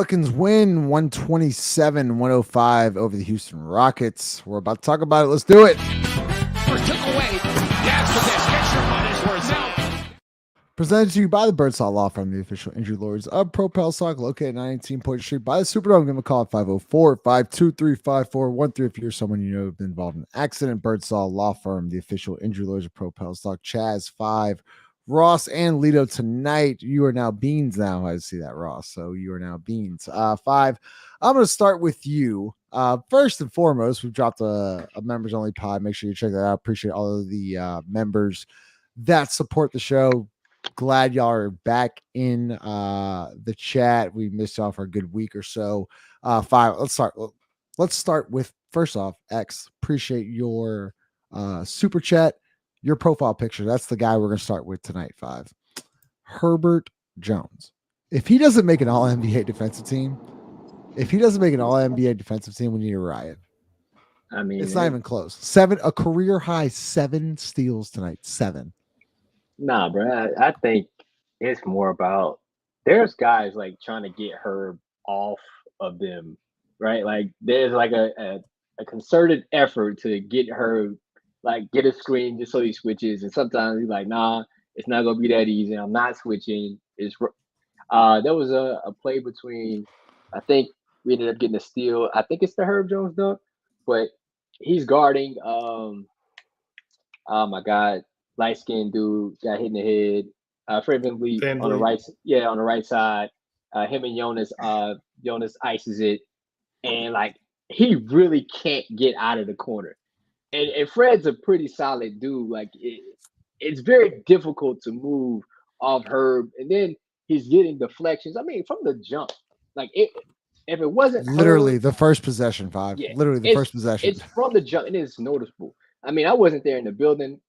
Pelicans win 127-105 over the Houston Rockets. We're about to talk about it. Let's do it. First took away. Dance with this. Get your money's worth now. Presented to you by the Birdsall Lawfirm, the official injury lawyers of Pro Pels Talk Located at 19 Poydras Street by the Superdome. Give them a call at 504-523-5413 if you're someone you know who's been involved in an accident. Birdsall Lawfirm, the official injury lawyers of Pro Pels Talk. Chaz 5, Ross and Lito tonight. You are now Beans now. I see that, Ross. So you are now Beans. 5. I'm going to start with you. First and foremost, we've dropped a members only pod. Make sure you check that out. Appreciate all of the members that support the show. Glad y'all are back in the chat. We missed y'all for a good week or so. 5. Let's start with, first off, X. Appreciate your super chat, your profile picture. That's the guy we're gonna start with tonight. 5. Herbert Jones. If he doesn't make an All NBA defensive team, we need a riot. I mean, it's not even close. 7, a career high 7 steals tonight. 7. Nah, bro. I think it's more about there's guys like trying to get Herb off of them, right? Like there's like a concerted effort to get Herb, like get a screen just so he switches, and sometimes he's like, nah, it's not gonna be that easy. I'm not switching. There was a play between, I think we ended up getting a steal. I think it's the Herb Jones dunk, but he's guarding. Oh my God. Light-skinned dude got hit in the head. Fred VanVleet on the right, on the right side. Him and Jonas ices it, and like he really can't get out of the corner. And Fred's a pretty solid dude. Like it's very difficult to move off Herb, and then he's getting deflections. I mean, from the jump, like if it wasn't literally Herb, the first possession, 5. Yeah, literally the first possession. It's from the jump, and it's noticeable. I mean, I wasn't there in the building.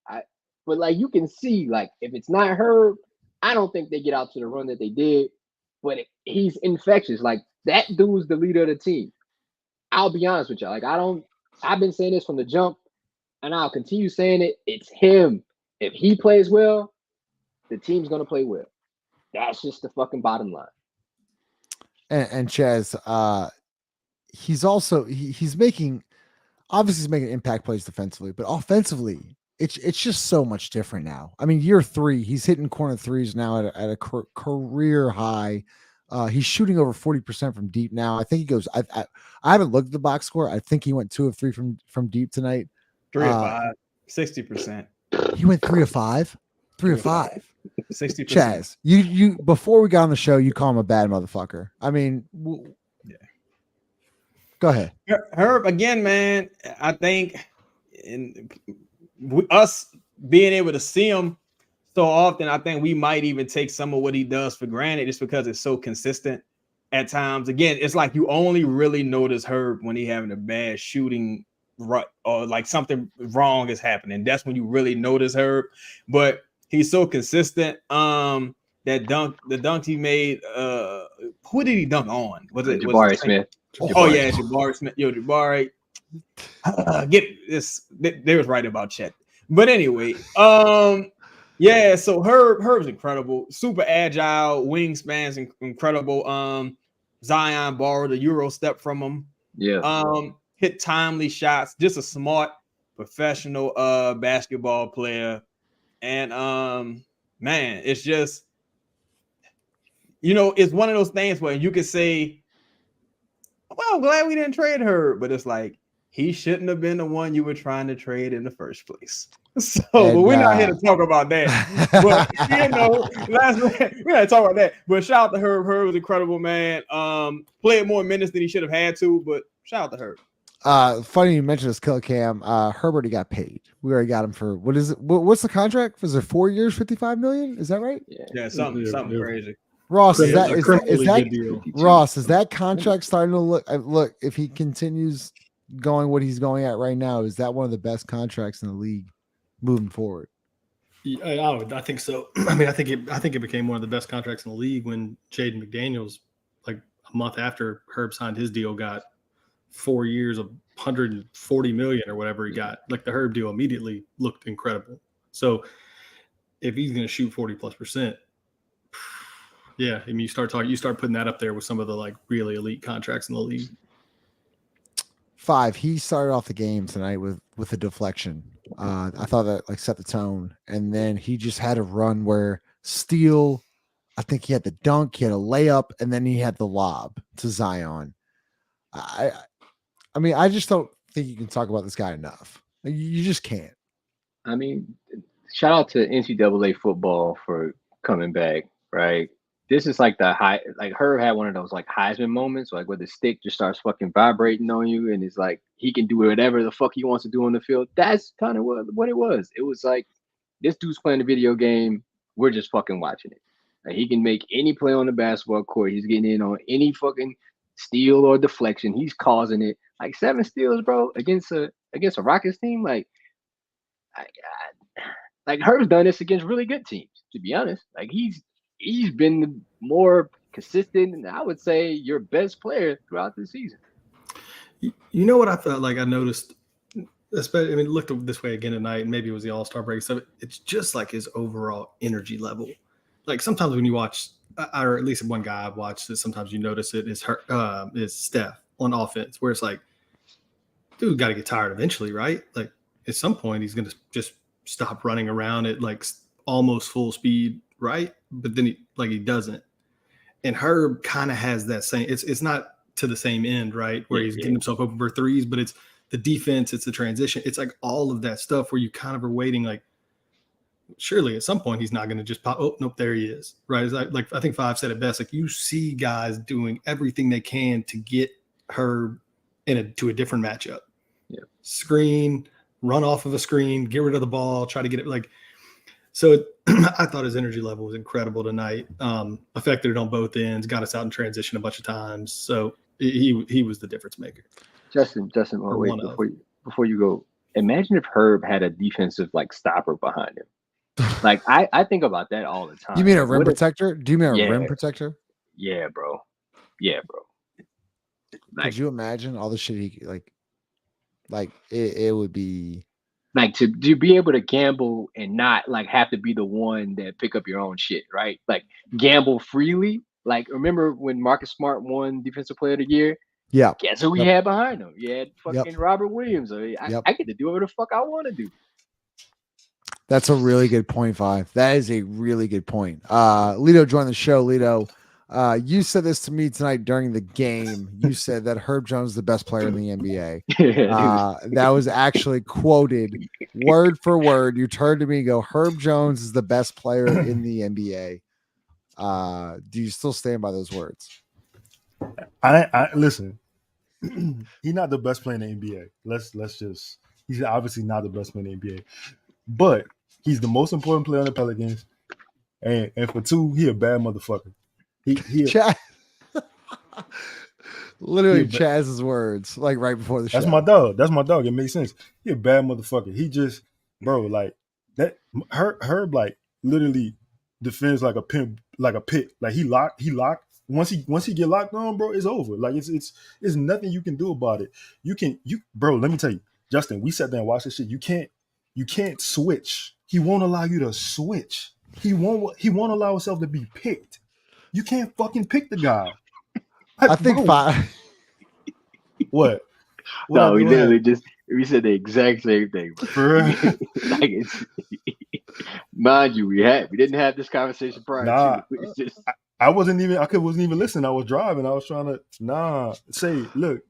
But like you can see, like if it's not Herb, I don't think they get out to the run that they did. But he's infectious. Like that dude's the leader of the team. I'll be honest with y'all. Like I've been saying this from the jump, and I'll continue saying it. It's him. If he plays well, the team's gonna play well. That's just the fucking bottom line. And Chaz, he's also he's making impact plays defensively, but offensively. It's just so much different now. I mean, year 3, he's hitting corner threes now at a career high. He's shooting over 40% from deep now. I think he goes. I haven't looked at the box score. I think he went 2 of 3 from deep tonight. 3 of 5, 60%. He went 3 of 5. 3 of 5. 60%. Chaz, you before we got on the show, you call him a bad motherfucker. I mean, yeah. Go ahead, Herb. Again, man. I think us being able to see him so often, I think we might even take some of what he does for granted just because it's so consistent at times. Again, it's like you only really notice Herb when he having a bad shooting rut or like something wrong is happening. That's when you really notice Herb. But he's so consistent. The dunk he made, who did he dunk on? Was it Jabari Smith? Jabari Smith. Yo, Jabari. Get this. They was right about Chet, but anyway, yeah. So Herb's incredible, super agile, wingspan's incredible. Zion borrowed a Euro step from him. Yeah. Hit timely shots. Just a smart, professional basketball player, and man, it's just it's one of those things where you could say, "Well, I'm glad we didn't trade Herb," but it's like. He shouldn't have been the one you were trying to trade in the first place. So, but we're not here to talk about that. But we're not talk about that. But shout out to Herb. Herb was incredible, man. Played more minutes than he should have had to, but shout out to Herb. Funny you mentioned this kill cam. Herbert, he got paid. We already got him for what is it? What's the contract? Was it 4 years, $55 million? Is that right? Yeah, something crazy. Ross, is that Ross? Is that contract starting to look? If he continues going what he's going at right now, is that one of the best contracts in the league moving forward? I think so. I mean, I think it became one of the best contracts in the league when Jaden McDaniels, like a month after Herb signed his deal, got 4 years of $140 million or whatever he got. Like the Herb deal immediately looked incredible. So if he's going to shoot 40+%, Yeah, I mean, you start putting that up there with some of the like really elite contracts in the league. 5. He started off the game tonight with a deflection. I thought that like set the tone, and then he just had a run where steal. I think he had the dunk, he had a layup, and then he had the lob to Zion. I mean, I just don't think you can talk about this guy enough. Like, you just can't. I mean, shout out to NCAA football for coming back, right? This is like the high, like Herb had one of those like Heisman moments, like where the stick just starts fucking vibrating on you, and it's like he can do whatever the fuck he wants to do on the field. That's kind of what it was. It was like this dude's playing a video game. We're just fucking watching it. Like, he can make any play on the basketball court. He's getting in on any fucking steal or deflection. He's causing it. Like 7 steals, bro, against a Rockets team. Like Herb's done this against really good teams. To be honest, like he's been more consistent, and I would say your best player throughout the season. You know what I felt like I noticed, especially, I mean, looked this way again tonight, and maybe it was the All-Star break stuff. It's just like his overall energy level. Like sometimes when you watch, or at least one guy I've watched that sometimes you notice it is Steph on offense, where it's like, dude, got to get tired eventually, right? Like at some point he's going to just stop running around at like almost full speed, right? But then he doesn't. And Herb kind of has that same. It's not to the same end, right? Where he's getting himself open for threes, but it's the defense, it's the transition, it's like all of that stuff where you kind of are waiting, like surely at some point he's not going to just pop. Oh nope, there he is, right? It's like I think 5 said it best. Like you see guys doing everything they can to get Herb to a different matchup. Yeah, screen, run off of a screen, get rid of the ball, try to get it like. So I thought his energy level was incredible tonight. Affected it on both ends, got us out in transition a bunch of times. So he was the difference maker. Justin, wait, before you go, imagine if Herb had a defensive like stopper behind him. Like I think about that all the time. You mean a rim protector? Do you mean a rim protector? Yeah, bro. Like, could you imagine all the shit he like it would be like to be able to gamble and not like have to be the one that pick up your own shit, right? Like gamble freely. Like remember when Marcus Smart won Defensive Player of the Year? Yeah. Guess who we had behind him? You had fucking Robert Williams. I get to do whatever the fuck I want to do. That's a really good point, 5. That is a really good point. Lito joined the show. Lito, you said this to me tonight during the game. You said that Herb Jones is the best player in the NBA. That was actually quoted word for word. You turned to me and go, Herb Jones is the best player in the NBA. Do you still stand by those words? I listen. He's not the best player in the NBA. Let's just. He's obviously not the best player in the NBA, but he's the most important player on the Pelicans. And for 2, he a bad motherfucker. He Chaz, literally Chaz's words, like right before the show. That's my dog. It makes sense. He a bad motherfucker. He just, bro, like that. Herb like literally defends like a pimp, like a pit. Like he locked. Once he get locked on, bro, it's over. Like it's nothing you can do about it. Bro, let me tell you, Justin, we sat there and watched this shit. You can't switch. He won't allow you to switch. He won't allow himself to be picked. You can't fucking pick the guy. I think 5. What? No, we said the exact same thing. Like mind you, we didn't have this conversation prior to. It's just I wasn't even listening. I was driving. I was trying to say, look,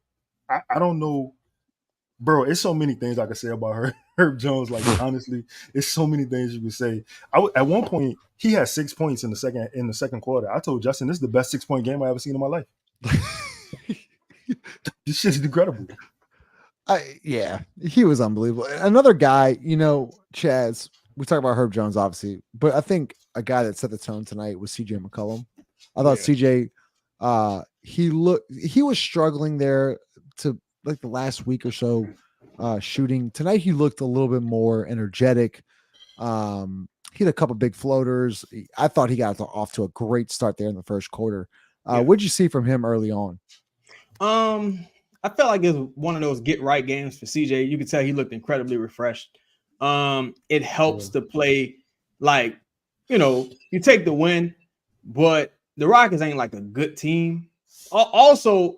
I don't know, bro. It's so many things I could say about Herb Jones. Like honestly, it's so many things you could say. At one point he had 6 points in the second quarter. I told Justin, this is the best 6-point game I ever seen in my life. This shit's incredible. Yeah, he was unbelievable. Another guy, Chaz, we talk about Herb Jones, obviously, but I think a guy that set the tone tonight was CJ McCollum. I thought CJ, he was struggling there to like the last week or so shooting. Tonight, he looked a little bit more energetic. He had a couple big floaters. I thought he got off to a great start there in the first quarter. What'd you see from him early on? I felt like it was one of those get right games for CJ. You could tell he looked incredibly refreshed. It helps to play like, you take the win, but the Rockets ain't like a good team. Also,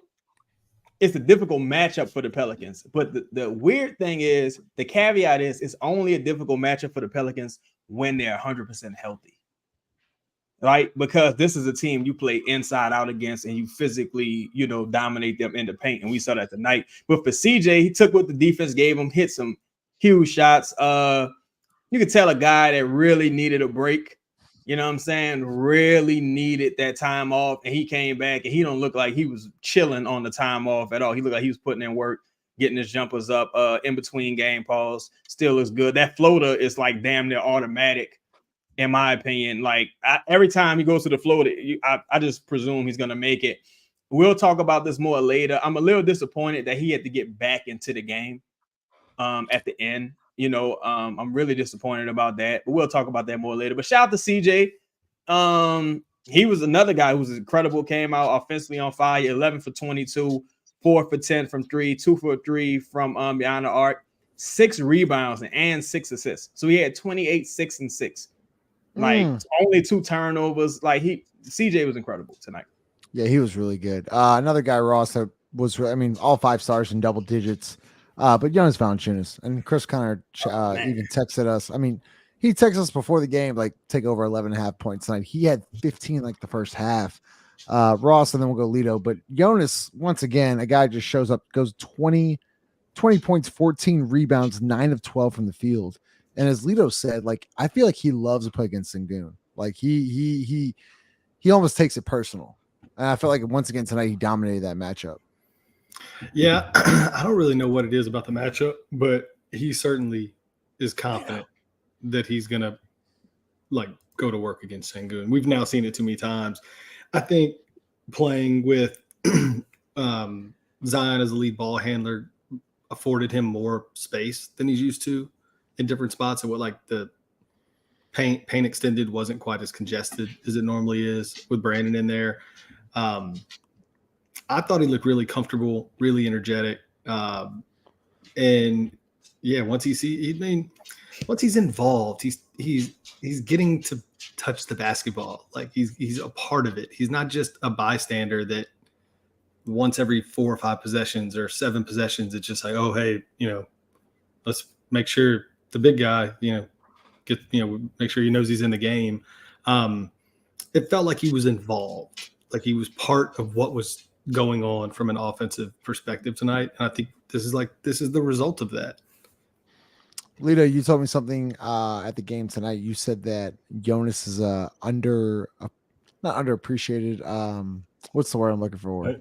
it's a difficult matchup for the Pelicans. But the weird thing is, the caveat is, it's only a difficult matchup for the Pelicans when they're 100% healthy. Right? Because this is a team you play inside out against and you physically, dominate them in the paint. And we saw that tonight. But for CJ, he took what the defense gave him, hit some huge shots. You could tell a guy that really needed a break. You know what I'm saying? Really needed that time off. And he came back and he don't look like he was chilling on the time off at all. He looked like he was putting in work, getting his jumpers up in between game pause. Still looks good. That floater is like damn near automatic, in my opinion. Like every time he goes to the floater, I just presume he's going to make it. We'll talk about this more later. I'm a little disappointed that he had to get back into the game at the end. I'm really disappointed about that, but we'll talk about that more later. But shout out to CJ. He was another guy who was incredible, came out offensively on fire, 11 for 22, 4 for 10 from 3, 2 for 3 from beyond the arc, 6 rebounds and 6 assists. So he had 28, 6, and 6. Like only 2 turnovers. Like CJ was incredible tonight. Yeah, he was really good. Another guy, Ross, that was, all 5 stars in double digits. But Jonas Valancoiunas, and Chris Connor even texted us. He texted us before the game, like, take over 11.5 points tonight. He had 15 like the first half. Ross, and then we'll go Lito. But Jonas, once again, a guy just shows up, goes 20 points, 14 rebounds, 9 of 12 from the field. And as Lito said, like, I feel like he loves to play against Sengun. Like he almost takes it personal. And I feel like once again tonight he dominated that matchup. Yeah, I don't really know what it is about the matchup, but he certainly is confident that he's going to, like, go to work against Sengun. We've now seen it too many times. I think playing with Zion as a lead ball handler afforded him more space than he's used to in different spots, and what, like, the paint extended wasn't quite as congested as it normally is with Brandon in there. I thought he looked really comfortable, really energetic. And yeah, once he's involved, he's getting to touch the basketball. Like he's a part of it. He's not just a bystander that once every 4 or 5 possessions or 7 possessions, it's just like, oh, hey, let's make sure the big guy, make sure he knows he's in the game. It felt like he was involved, like he was part of what was going on from an offensive perspective tonight. And I think this is the result of that. Lito, you told me something at the game tonight. You said that Jonas is not underappreciated. What's the word I'm looking for?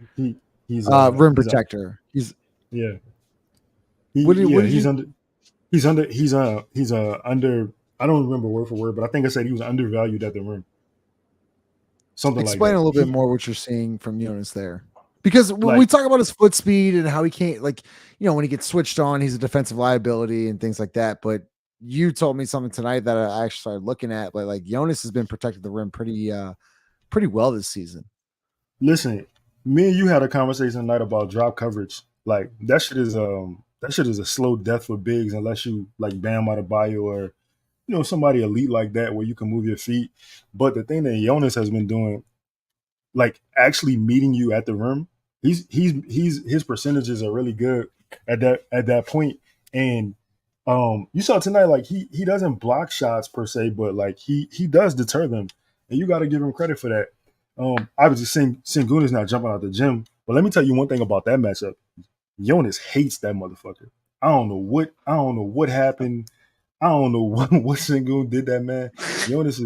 He's rim protector. He's under. I don't remember word for word, but I think I said he was undervalued at the rim. Explain a little bit more what you're seeing from Jonas there. Because when we talk about his foot speed and how he can't, when he gets switched on, he's a defensive liability and things like that. But you told me something tonight that I actually started looking at. But like Jonas has been protected the rim pretty well this season. Listen, me and you had a conversation tonight about drop coverage. Like that shit is a slow death for bigs unless you like Bam Adebayo or somebody elite like that where you can move your feet. But the thing that Jonas has been doing, like actually meeting you at the rim, his percentages are really good at that point. And you saw tonight, like he doesn't block shots per se, but like he does deter them, and you got to give him credit for that. Obviously Sengun is not jumping out the gym, but let me tell you one thing about that matchup. Jonas hates that motherfucker. I don't know what happened. I don't know what Sengun did that man. Jonas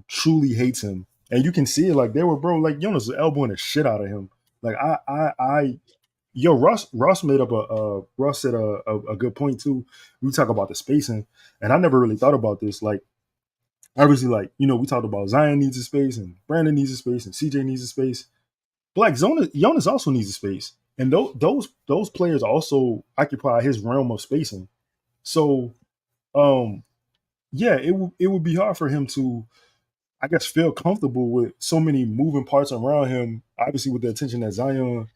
truly hates him. And you can see it, like they were, bro, like Jonas was elbowing the shit out of him. Like Ross made up Ross said a good point too. We talk about the spacing, and I never really thought about this. Like obviously, like we talked about Zion needs a space, and Brandon needs a space, and CJ needs a space. But like Jonas also needs a space, and those players also occupy his realm of spacing. So, yeah, it would be hard for him to, I guess, feel comfortable with so many moving parts around him, obviously with the attention that Zion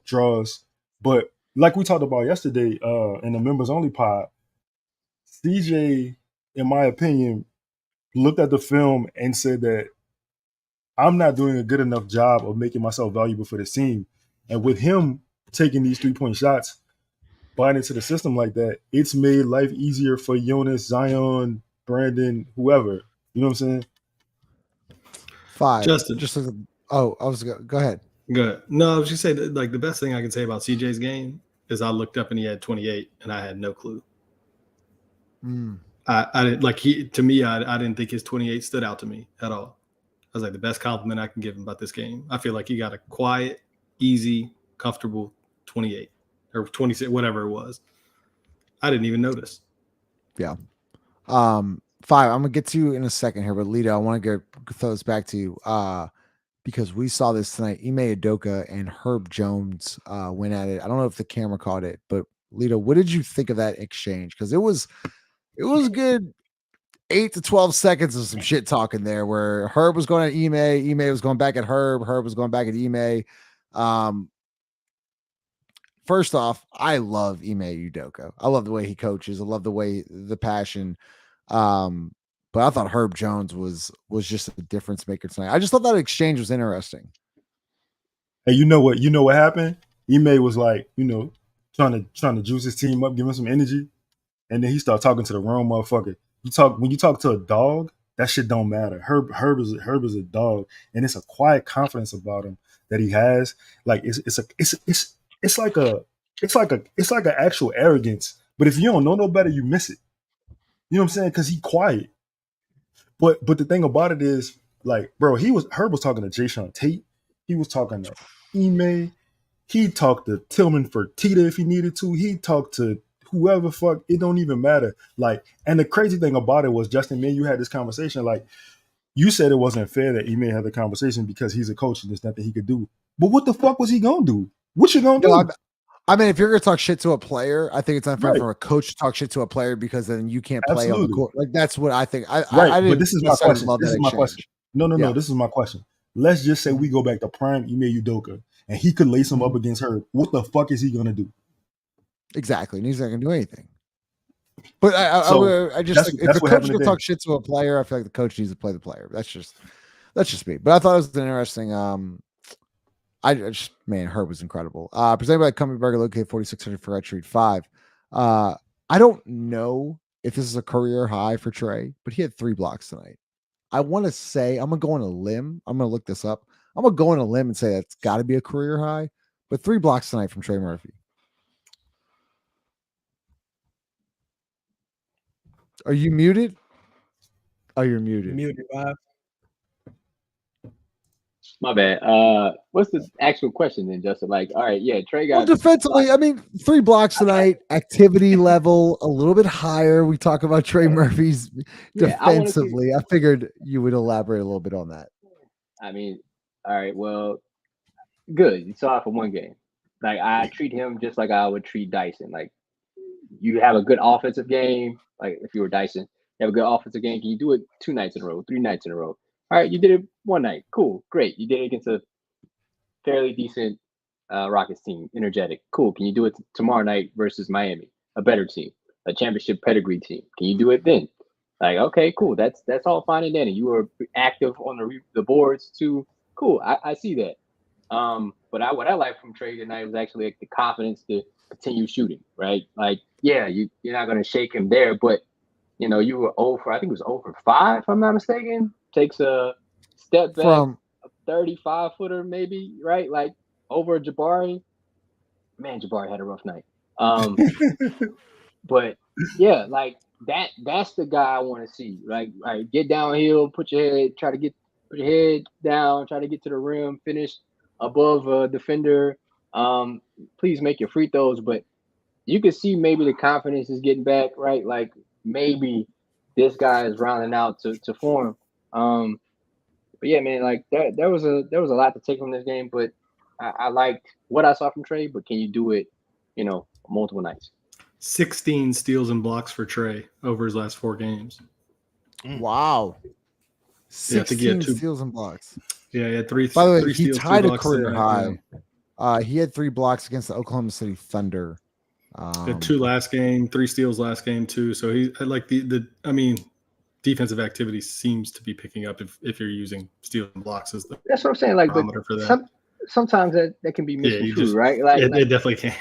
draws. But like we talked about yesterday in the members only pod, CJ, in my opinion, looked at the film and said that I'm not doing a good enough job of making myself valuable for this team. And with him taking these 3-point shots, buying into the system like that, it's made life easier for Jonas, Zion, Brandon, whoever. You know what I'm saying? 5. Justin. Just as go ahead. Good. No, I was just saying that, like, the best thing I can say about CJ's game is I looked up and he had 28 and I had no clue. I didn't like to me, I didn't think his 28 stood out to me at all. I was like, the best compliment I can give him about this game. I feel like he got a quiet, easy, comfortable 28 or 26, whatever it was. I didn't even notice. Yeah. 5. I'm gonna get to you in a second here, but Lito, I want to throw this back to you. Because we saw this tonight. Ime Udoka and Herb Jones went at it. I don't know if the camera caught it, but Lito, what did you think of that exchange? Because it was good 8 to 12 seconds of some shit talking there where Herb was going at Ime was going back at Herb was going back at Ime. First off, I love Ime Udoka. I love the way he coaches. I love the passion. But I thought Herb Jones was just a difference maker tonight. I just thought that exchange was interesting. Hey, you know what happened? Ime was like, trying to juice his team up, give him some energy, and then he started talking to the wrong motherfucker. When you talk to a dog, that shit don't matter. Herb is a dog, and it's a quiet confidence about him that he has. Like it's like an actual arrogance. But if you don't know no better, you miss it. You know what I'm saying? Because he quiet. But the thing about it is, like, bro, Herb was talking to Jayshawn Tate. He was talking to Ime. He talked to Tillman Fertitta if he needed to. He talked to whoever fuck. It don't even matter. Like, and the crazy thing about it was, Justin, man, you had this conversation. Like, you said it wasn't fair that Ime had the conversation because he's a coach and there's nothing he could do. But what the fuck was he gonna do? What you gonna do? I mean, if you're going to talk shit to a player, I think it's unfair for a coach to talk shit to a player because then you can't play on the court. Like, that's what I think. I but this is my question. No. Yeah. This is my question. Let's just say we go back to prime Ime Udoka and he could lace him up against her. What the fuck is he going to do? Exactly. And he's not going to do anything. But I just think if the coach can talk shit to a player, I feel like the coach needs to play the player. That's just me. But I thought it was an interesting Herb was incredible. Presented by Company Burger, located 4600 Birdsall Street 5. I don't know if this is a career high for Trey, but he had 3 blocks tonight. I want to say, I'm going to go on a limb. I'm going to look this up. I'm going to go on a limb and say that's got to be a career high, but 3 blocks tonight from Trey Murphy. Are you muted? Oh, you're muted. Muted, Bob. My bad. What's the actual question then, Justin? Like, all right, yeah, Trey got defensively. I mean, 3 blocks tonight, activity level a little bit higher. We talk about Trey Murphy's defensively. I figured you would elaborate a little bit on that. I mean, all right, well, good. You saw it for one game. Like, I treat him just like I would treat Dyson. Like, you have a good offensive game. Like, if you were Dyson, you have a good offensive game. Can you do it 2 nights in a row, 3 nights in a row? All right, you did it one night. Cool, great. You did it against a fairly decent Rockets team, energetic. Cool. Can you do it tomorrow night versus Miami, a better team, a championship pedigree team? Can you do it then? Like, okay, cool. That's all fine and dandy. You were active on the boards too. Cool. I see that. But what I like from Trey tonight was actually like the confidence to continue shooting. Right? Like, yeah, you're not gonna shake him there, but you were 0 for, I think it was 0 for 5, if I'm not mistaken. Takes a step back, a 35-footer maybe, right? Like over Jabari. Man, Jabari had a rough night. But yeah, like that's the guy I want to see. Like, all right, get downhill, put your head down, try to get to the rim, finish above a defender. Please make your free throws, but you can see maybe the confidence is getting back, right? Like maybe this guy is rounding out to form. But yeah, man, like there was a lot to take from this game, but I liked what I saw from Trey. But can you do it, multiple nights? 16 steals and blocks for Trey over his last 4 games. Wow. 16 steals and blocks. Yeah, he had 3. By the way, he steals, tied a career high. He had 3 blocks against the Oklahoma City Thunder. Had 2 last game, 3 steals last game too. So he like I mean, defensive activity seems to be picking up if you're using steals and blocks as the That's what I'm saying. Like, but barometer for that. sometimes that can be Yeah, misconstrued, right? Like, it definitely can.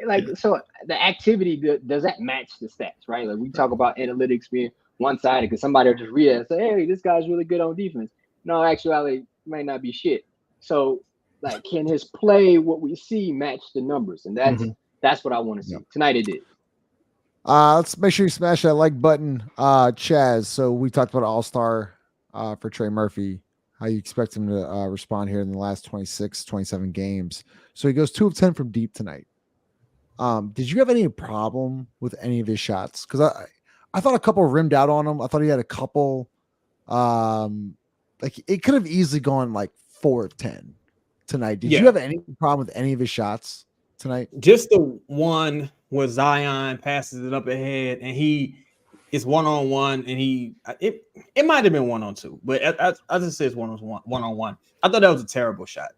like so the activity does that match the stats, right? Like we talk about analytics being one-sided because somebody will just read it and say, hey, this guy's really good on defense. No, actually, it might not be shit. So like, can his play, what we see, match the numbers? And that's what I want to see. Tonight it did. Let's make sure you smash that like button. Chaz, so we talked about all-star for Trey Murphy, how you expect him to respond here in the last 26, 27 games. So he goes 2 of 10 from deep tonight. Did you have any problem with any of his shots? Because I thought a couple rimmed out on him. I thought he had a couple like it could have easily gone like 4 of 10 tonight. Did you have any problem with any of his shots tonight? Just the one where Zion passes it up ahead and he is 1-on-1 and it might have been 1-on-2, but I just say it's 1-on-1. I thought that was a terrible shot.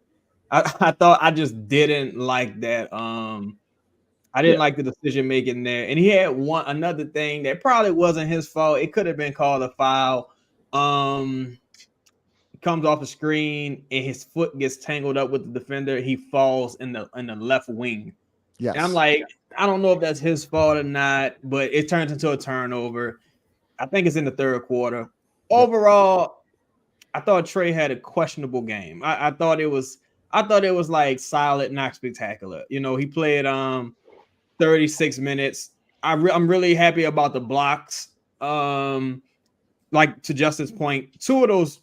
I thought I just didn't like that. I didn't like the decision making there. And he had another thing that probably wasn't his fault. It could have been called a foul. Comes off the screen and his foot gets tangled up with the defender. He falls in the left wing. Yes. And I'm like, I don't know if that's his fault or not, but it turns into a turnover. I think it's in the third quarter. Overall, I thought Trey had a questionable game. I thought it was like solid, not spectacular. You know, he played 36 minutes. I'm really happy about the blocks. Like to Justin's point, two of those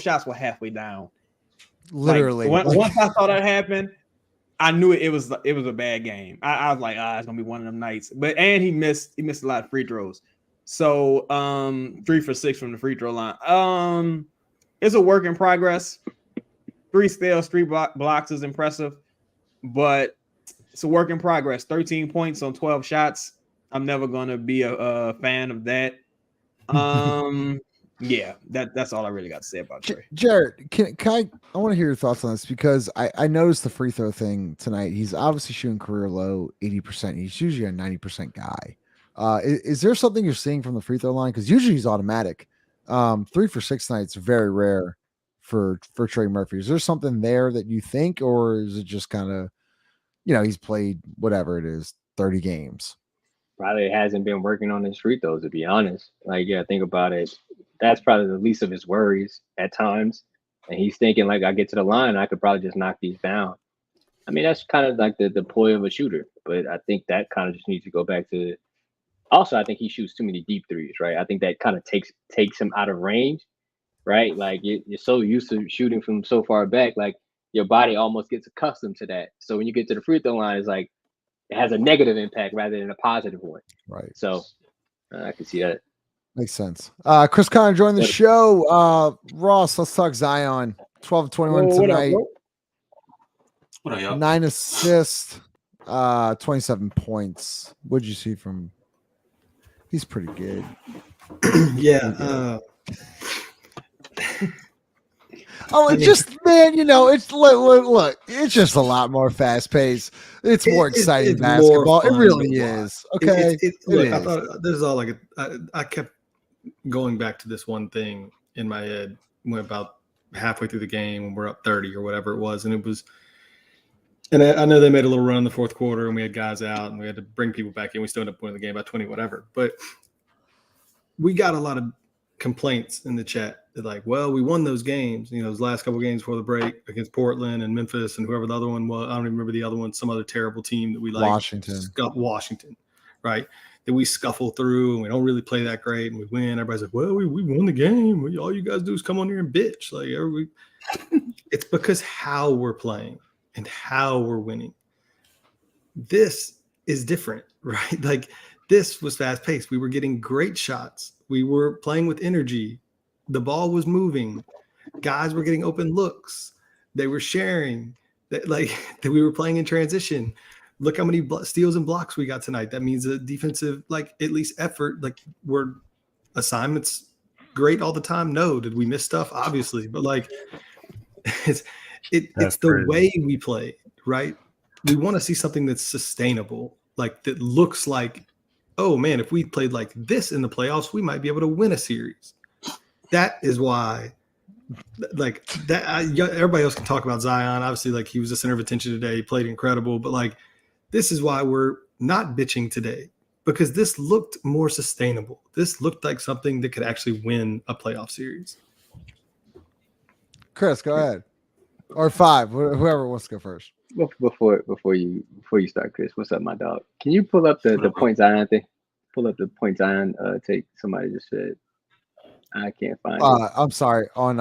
shots were halfway down. Literally. Once I saw that happen, I knew it was a bad game. I was like, it's gonna be one of them nights. And he missed a lot of free throws. So 3 for 6 from the free throw line. It's a work in progress. 3 steals, 3 blocks is impressive, but it's a work in progress. 13 points on 12 shots. I'm never gonna be a fan of that. Yeah, that's all I really got to say about Trey. Jared, can I want to hear your thoughts on this because I noticed the free throw thing tonight. He's obviously shooting career low 80%. He's usually a 90% guy. Is there something you're seeing from the free throw line? Because usually he's automatic. 3 for 6 tonight is very rare for Trey Murphy. Is there something there that you think, or is it just kind of, he's played whatever it is, 30 games? Probably hasn't been working on his free throws, to be honest. Like, think about it. That's probably the least of his worries at times. And he's thinking, like, I get to the line, I could probably just knock these down. I mean, that's kind of like the ploy of a shooter. But I think that kind of just needs to go back to – also, I think he shoots too many deep threes, right? I think that kind of takes him out of range, right? Like, you're so used to shooting from so far back, like, your body almost gets accustomed to that. So when you get to the free throw line, it's like it has a negative impact rather than a positive one. Right. So I can see that. Makes sense. Chris Connor joined the show. Ross, let's talk Zion. 12 21 tonight. What are y'all? 9 assists, 27 points. What'd you see from? He's pretty good. Yeah. It's look, it's just a lot more fast paced. It's more exciting basketball. It really is. Okay. I thought this is all like I kept going back to this one thing in my head. Went about halfway through the game when we're up 30 or whatever it was, and it was. And I know they made a little run in the fourth quarter, and we had guys out, and we had to bring people back in. We still ended up winning the game by 20, whatever. But we got a lot of complaints in the chat. They're like, well, we won those games, those last couple of games before the break against Portland and Memphis and whoever the other one was. I don't even remember the other one, some other terrible team that we like. Washington, right? That we scuffle through and we don't really play that great and we win. Everybody's like, well, we won the game. All you guys do is come on here and bitch. Like, it's because how we're playing and how we're winning. This is different, right? Like, this was fast paced. We were getting great shots. We were playing with energy. The ball was moving. Guys were getting open looks. They were sharing. That we were playing in transition. Look how many steals and blocks we got tonight. That means a defensive, at least effort. Were assignments great all the time? No. Did we miss stuff? Obviously, but it's the way we play, right? We want to see something that's sustainable, that looks like oh man, if we played like this in the playoffs, we might be able to win a series. That is why, like that. Everybody else can talk about Zion. Obviously, like he was the center of attention today. He played incredible, but like this is why we're not bitching today, because this looked more sustainable. This looked like something that could actually win a playoff series. Chris, go ahead. Or 5, whoever wants to go first. Before you start, Chris, what's up, my dog? Can you pull up the point Zion thing? Pull up the point Zion take. Somebody just said. I can't find it. I'm sorry. On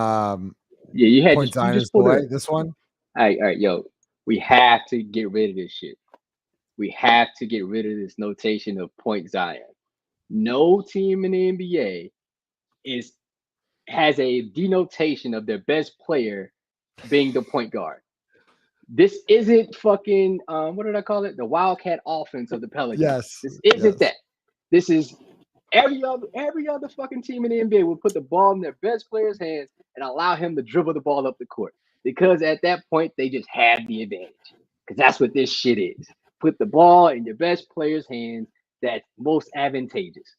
yeah, you had point just, Zion you is just the pulled way. it. This one. All right, yo. We have to get rid of this shit. We have to get rid of this notation of point Zion. No team in the NBA has a denotation of their best player being the point guard. This isn't fucking what did I call it? The Wildcat offense of the Pelicans. Yes. This isn't that. This is every other fucking team in the NBA will put the ball in their best player's hands and allow him to dribble the ball up the court. Because at that point they just have the advantage. Because that's what this shit is. Put the ball in your best player's hands. That's most advantageous.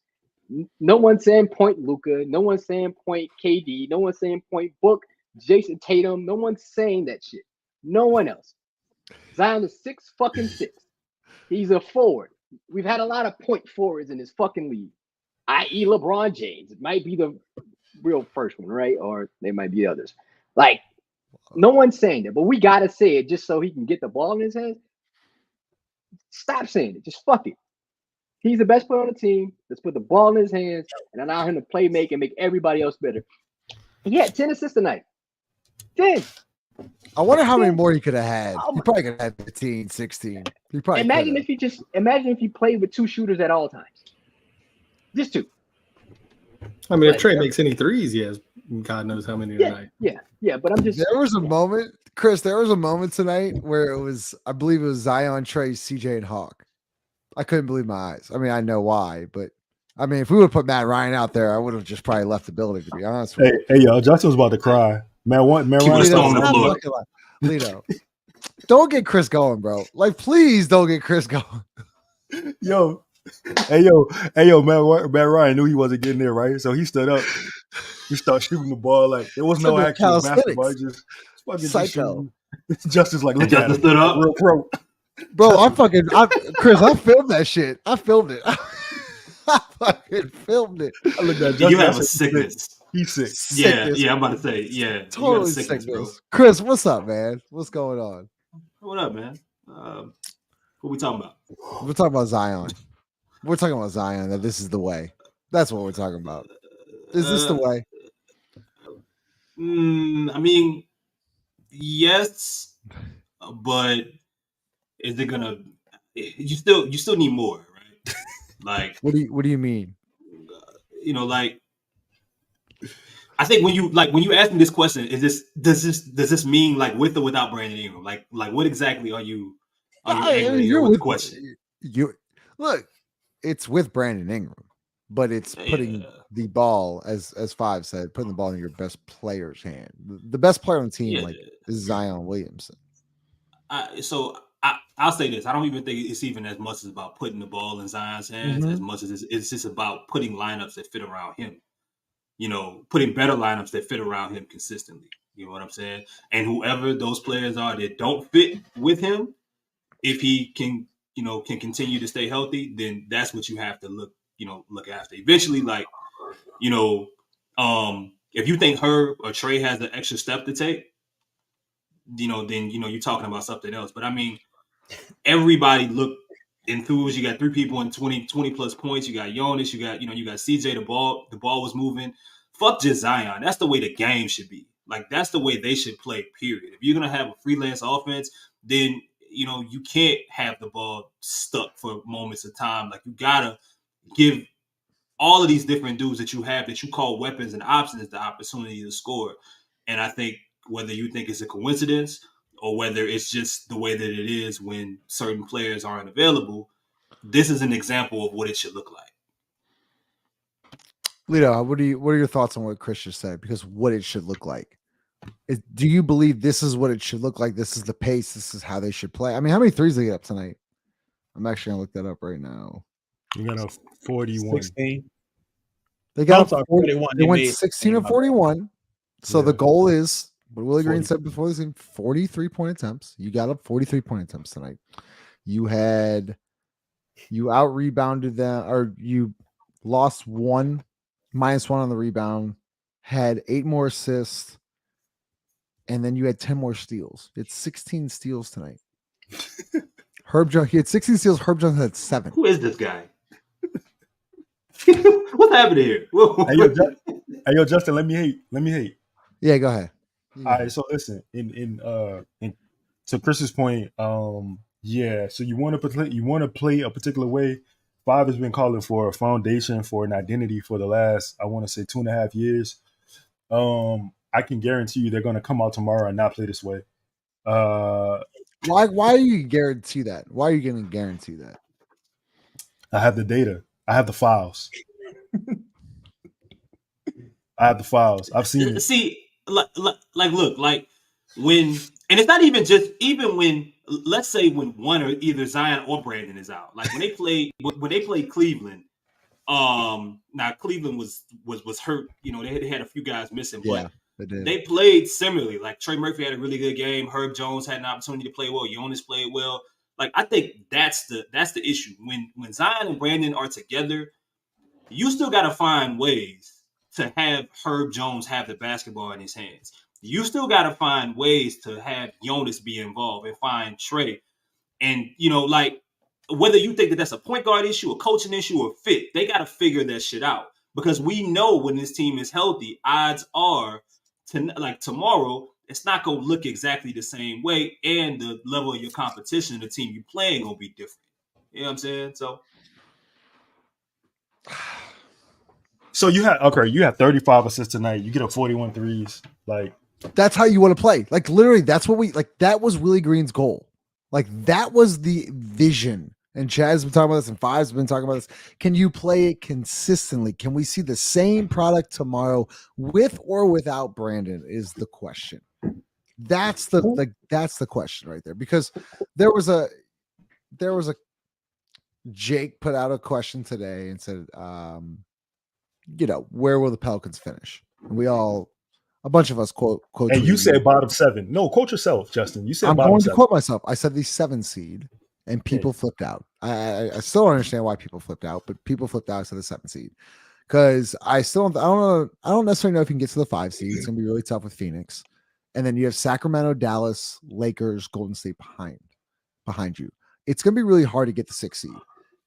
No one's saying point Luka. No one's saying point KD. No one's saying point Book, Jason Tatum. No one's saying that shit. No one else. Zion is 6'6". He's a forward. We've had a lot of point forwards in this fucking league, i.e. LeBron James. It might be the real first one, right? Or they might be others. Like, no one's saying that, but we got to say it just so he can get the ball in his hands. Stop saying it. Just fuck it. He's the best player on the team. Let's put the ball in his hands and allow him to play, make, and make everybody else better. He had 10 assists tonight. 10. I wonder how many more he could have had. He probably could have had 15, 16. He probably imagine if he played with 2 shooters at all times. Just 2. I mean, if Trey makes any threes, he has God knows how many tonight. Yeah. But I'm just. There was a moment, Chris. There was a moment tonight where it was, I believe it was Zion, Trey, CJ, and Hawk. I couldn't believe my eyes. I mean, I know why, but I mean, if we would have put Matt Ryan out there, I would have just probably left the building. To be honest with you. Hey, y'all, Justin was about to cry. Man, Ryan on the floor. Lito, don't get Chris going, bro. Like, please don't get Chris going. Yo, Matt Ryan knew he wasn't getting there, right? So he stood up. He started shooting the ball like there was no actual basketball. Just fucking psycho. Justin's like, look at Justin stood up. Real pro. Bro, Chris, I filmed that shit. I filmed it. I fucking filmed it. I looked at Justin. You have a sickness. He's sick. Yeah, I'm about to say, yeah. Totally sickness, bro. Chris, what's up, man? What's going on? What up, man? What we talking about? We're talking about Zion. We're talking about Zion, that this is the way. That's what we're talking about. Is this the way? I mean, yes, but is it gonna? You still need more, right? Like, what do you mean? Like, I think when you ask me this question, does this mean like with or without Brandon Ingram? Like what exactly are you angling here with the question? You look, it's with Brandon Ingram, but it's putting the ball, as 5 said, putting the ball in your best player's hand. The best player on the team, is Zion Williamson. I'll say this: I don't even think it's even as much as about putting the ball in Zion's hands as much as it's just about putting lineups that fit around him. Putting better lineups that fit around him consistently. You know what I'm saying? And whoever those players are that don't fit with him, if he can continue to stay healthy, then that's what you have to look after. Eventually, if you think Herb or Trey has the extra step to take, then you're talking about something else. But I mean, everybody looked enthused. You got 3 people in 20 plus points. You got Jonas. You got CJ. The ball was moving. Fuck just Zion. That's the way the game should be. Like, that's the way they should play, period. If you're gonna have a freelance offense, then you can't have the ball stuck for moments of time. Like, you gotta give all of these different dudes that you have that you call weapons and options the opportunity to score. And I think whether you think it's a coincidence or whether it's just the way that it is when certain players aren't available, this is an example of what it should look like. Lito, what are your thoughts on what Chris just said? Because what it should look like. Do you believe this is what it should look like? This is the pace. This is how they should play. I mean, how many threes did they get up tonight? I'm actually going to look that up right now. You got a 41. 16. They got I'm sorry, 40, 41. they went made 16 of 16. 41. So the Yeah. goal is what Willie Green 40. said before this game, 43 point attempts. You got up 43 point attempts tonight. You out rebounded them, or you lost -1 on the rebound, had 8 more assists, and then you had 10 more steals. It's 16 steals tonight. Herb Jones, he had 16 steals. Herb Jones had 7. Who is this guy? What's happening here? Hey, yo, Justin, let me hate. Yeah, go ahead. All right, so listen, in to Chris's point, yeah, so you want to play a particular way. 5 has been calling for a foundation, for an identity for the last, I want to say, 2.5 years. I can guarantee you they're going to come out tomorrow and not play this way. Why do you guarantee that? Why are you going to guarantee that? I have the data. I have the files. I've seen it. See, look, when, and it's not even when, let's say when one or either Zion or Brandon is out. Like when they played Cleveland, now Cleveland was hurt. You know, they had a few guys missing, but they played similarly. Like Trey Murphy had a really good game. Herb Jones had an opportunity to play well. Jonas played well. Like I think that's the issue. When Zion and Brandon are together, you still got to find ways to have Herb Jones have the basketball in his hands. You still got to find ways to have Jonas be involved and find Trey. And, you know, like, whether you think that that's a point guard issue, a coaching issue, or fit, they got to figure that shit out. Because we know when this team is healthy, odds are, tomorrow, it's not going to look exactly the same way. And the level of your competition, the team you're playing, going to be different. You know what I'm saying? So you have 35 assists tonight. You get up 41 threes. Like, that's how you want to play. Like literally, that's what that was Willie Green's goal. Like that was the vision. And Chaz has been talking about this, and Five's been talking about this. Can you play it consistently? Can we see the same product tomorrow with or without Brandon? Is the question. That's the question right there. Because there was a Jake put out a question today and said, where will the Pelicans finish? And a bunch of us quote. And you said bottom 7. No, quote yourself, Justin. You said I'm bottom going 7. to quote myself. I said the 7 seed, and people flipped out. I still don't understand why people flipped out, but people flipped out to the 7 seed because I don't necessarily know if you can get to the 5 seed. It's gonna be really tough with Phoenix, and then you have Sacramento, Dallas, Lakers, Golden State behind you. It's gonna be really hard to get the 6 seed.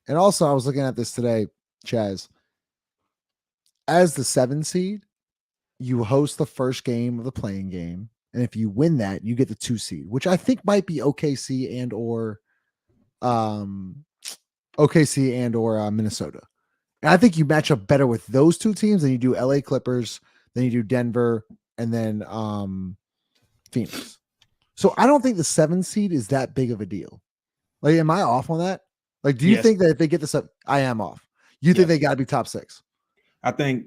And also, I was looking at this today, Chaz. As the 7 seed, you host the first game of the playing game, and if you win that, you get the 2 seed, which I think might be OKC and or Minnesota. And I think you match up better with those 2 teams than you do LA Clippers, then you do Denver, and then Phoenix. So I don't think the 7 seed is that big of a deal. Like, am I off on that? Like, do you think that if they get this up, I am off? You think they got to be top 6? I think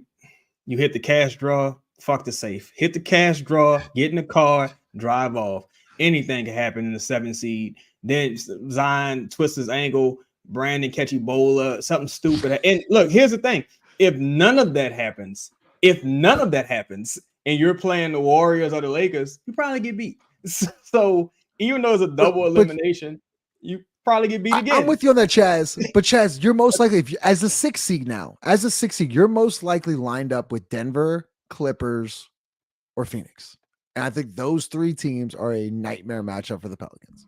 you hit the cash draw, fuck the safe. Hit the cash draw, get in the car, drive off. Anything can happen in the 7 seed. Then Zion twists his ankle, Brandon catch Ebola, something stupid. And look, here's the thing. If none of that happens, and you're playing the Warriors or the Lakers, you probably get beat. So even though it's a double elimination, you probably get beat again. I'm with you on that, Chaz. But Chaz, you're most likely, as a 6 seed, you're most likely lined up with Denver, Clippers, or Phoenix. And I think those 3 teams are a nightmare matchup for the Pelicans.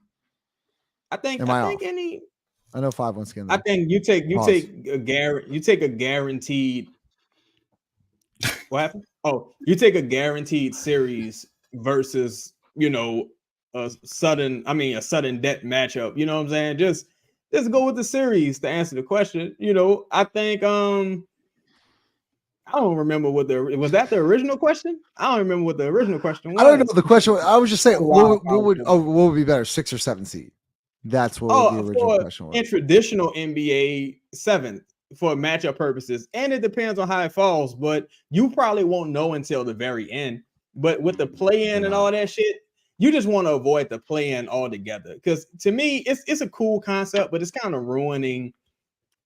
I think any. I know 5 once again. I think you take a guaranteed. What happened? Oh, you take a guaranteed series versus a sudden death matchup. You know what I'm saying? Just go with the series to answer the question. I think I don't remember was that the original question? I don't remember what the original question was. I don't know the question. I was just saying what would be better, 6 or 7 seed? That's what the original question was. In traditional NBA, 7th for matchup purposes, and it depends on how it falls. But you probably won't know until the very end. But with the play-in and all that shit, you just want to avoid the play-in altogether. Because to me, it's a cool concept, but it's kind of ruining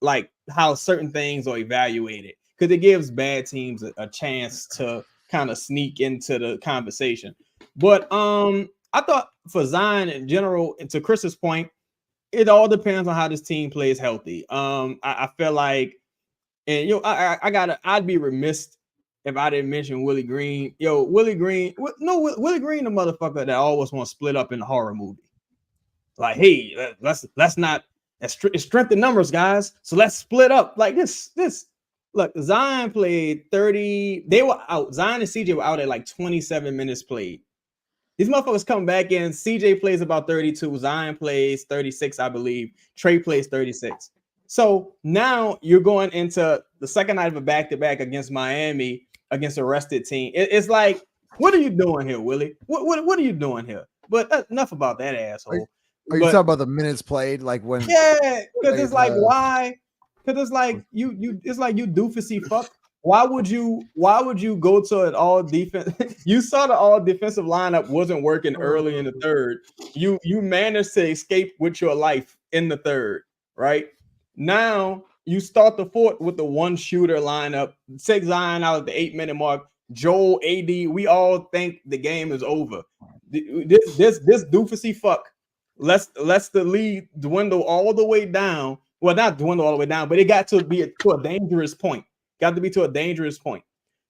like how certain things are evaluated, because it gives bad teams a chance to kind of sneak into the conversation. But I thought for Zion in general, and to Chris's point, it all depends on how this team plays healthy. I feel like, and I'd be remiss if I didn't mention Willie Green. Willie Green, Willie Green, the motherfucker that always want to split up in a horror movie. Like, hey, let's not, it's strength in numbers, guys. So let's split up. Like this. Look, Zion played 30. They were out. Zion and CJ were out at like 27 minutes played. These motherfuckers come back in. CJ plays about 32. Zion plays 36, I believe. Trey plays 36. So now you're going into the second night of a back-to-back against Miami, against a rested team. It's like, what are you doing here, Willie? What are you doing here? But enough about that asshole. Are you talking about the minutes played? Like when? Yeah, because it's like, why? Because it's like it's like you doofusy fuck. Why would you go to an all defense? You saw the all defensive lineup wasn't working early in the third. You managed to escape with your life in the third, right? Now you start the fourth with the one shooter lineup. Take Zion out at the 8-minute mark. Joel, AD, we all think the game is over. This doofusy fuck. Let's the lead dwindle all the way down. Well, not dwindle all the way down, but it got to be to a dangerous point. Got to be to a dangerous point.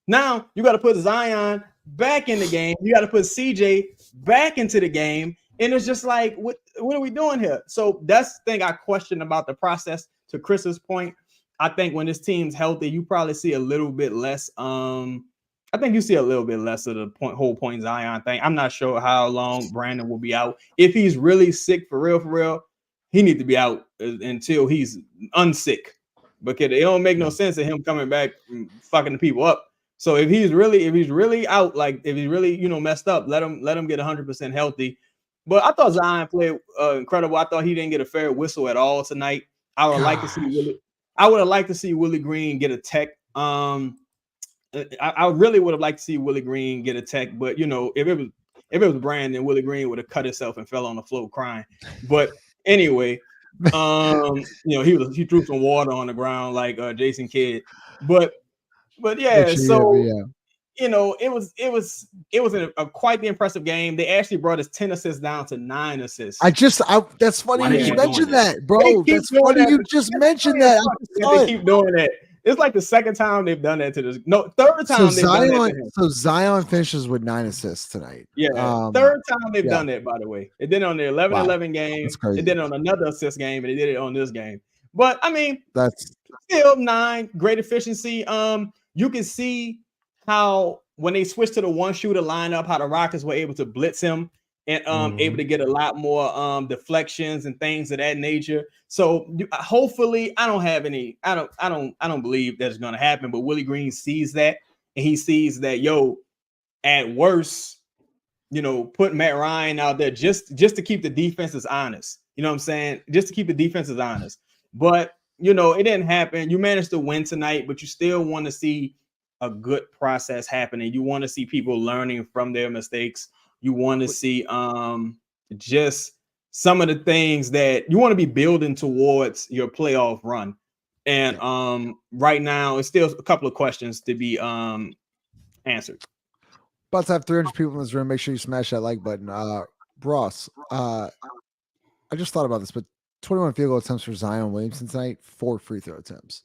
Now you got to put Zion back in the game. You got to put CJ back into the game. And it's just like, what are we doing here? So that's the thing I question about the process. To Chris's point, I think when this team's healthy, you probably see a little bit less. I think you see a little bit less of the whole point Zion thing. I'm not sure how long Brandon will be out. If he's really sick for real, he needs to be out until he's unsick, because it don't make no sense of him coming back and fucking the people up. So if he's really out, like if he's really messed up, let him get 100% healthy. But I thought Zion played incredible. I thought he didn't get a fair whistle at all tonight. I would have liked to see Willie Green get a tech. I really would have liked to see Willie Green get a tech, but if it was Brandon, Willie Green would have cut himself and fell on the floor crying. But anyway, he threw some water on the ground like Jason Kidd. But yeah, it was a quite the impressive game. They actually brought his 10 assists down to 9 assists. That's funny you mentioned that, bro. That's funny you just mentioned that. They keep doing that. It's like the second time they've done that to this. No, third time they've done that to him. So Zion finishes with 9 assists tonight. Yeah, third time they've done that, by the way. It did it on the 11-11 game. It did it on another assist game, and they did it on this game. But I mean, that's still 9, great efficiency. You can see how when they switched to the one shooter lineup, how the Rockets were able to blitz him and able to get a lot more deflections and things of that nature. So hopefully, I don't believe that's going to happen. But Willie Green sees that, and he sees that at worst, put Matt Ryan out there just to keep the defenses honest. You know what I'm saying? Just to keep the defenses honest. But it didn't happen. You managed to win tonight, but you still want to see a good process happening. You want to see people learning from their mistakes. You want to see just some of the things that you want to be building towards your playoff run. And right now, it's still a couple of questions to be answered. About to have 300 people in this room. Make sure you smash that like button. Ross, I just thought about this, but 21 field goal attempts for Zion Williamson tonight, 4 free throw attempts.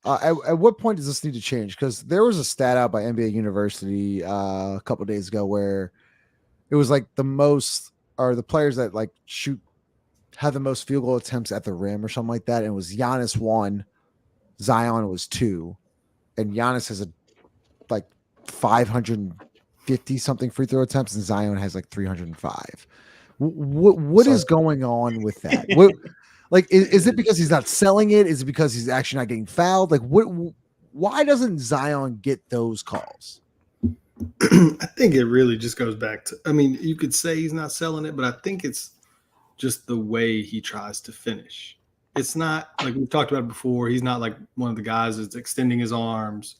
At what point does this need to change? Because there was a stat out by NBA University a couple of days ago where it was like the players that like have the most field goal attempts at the rim or something like that. And it was Giannis 1, Zion was 2, and Giannis has like 550 something free throw attempts, and Zion has like 305. What is going on with that? Is it because he's not selling it? Is it because he's actually not getting fouled? Like, why doesn't Zion get those calls? I think it really just goes back to, you could say he's not selling it, but I think it's just the way he tries to finish. It's not like we've talked about it before. He's not like one of the guys that's extending his arms.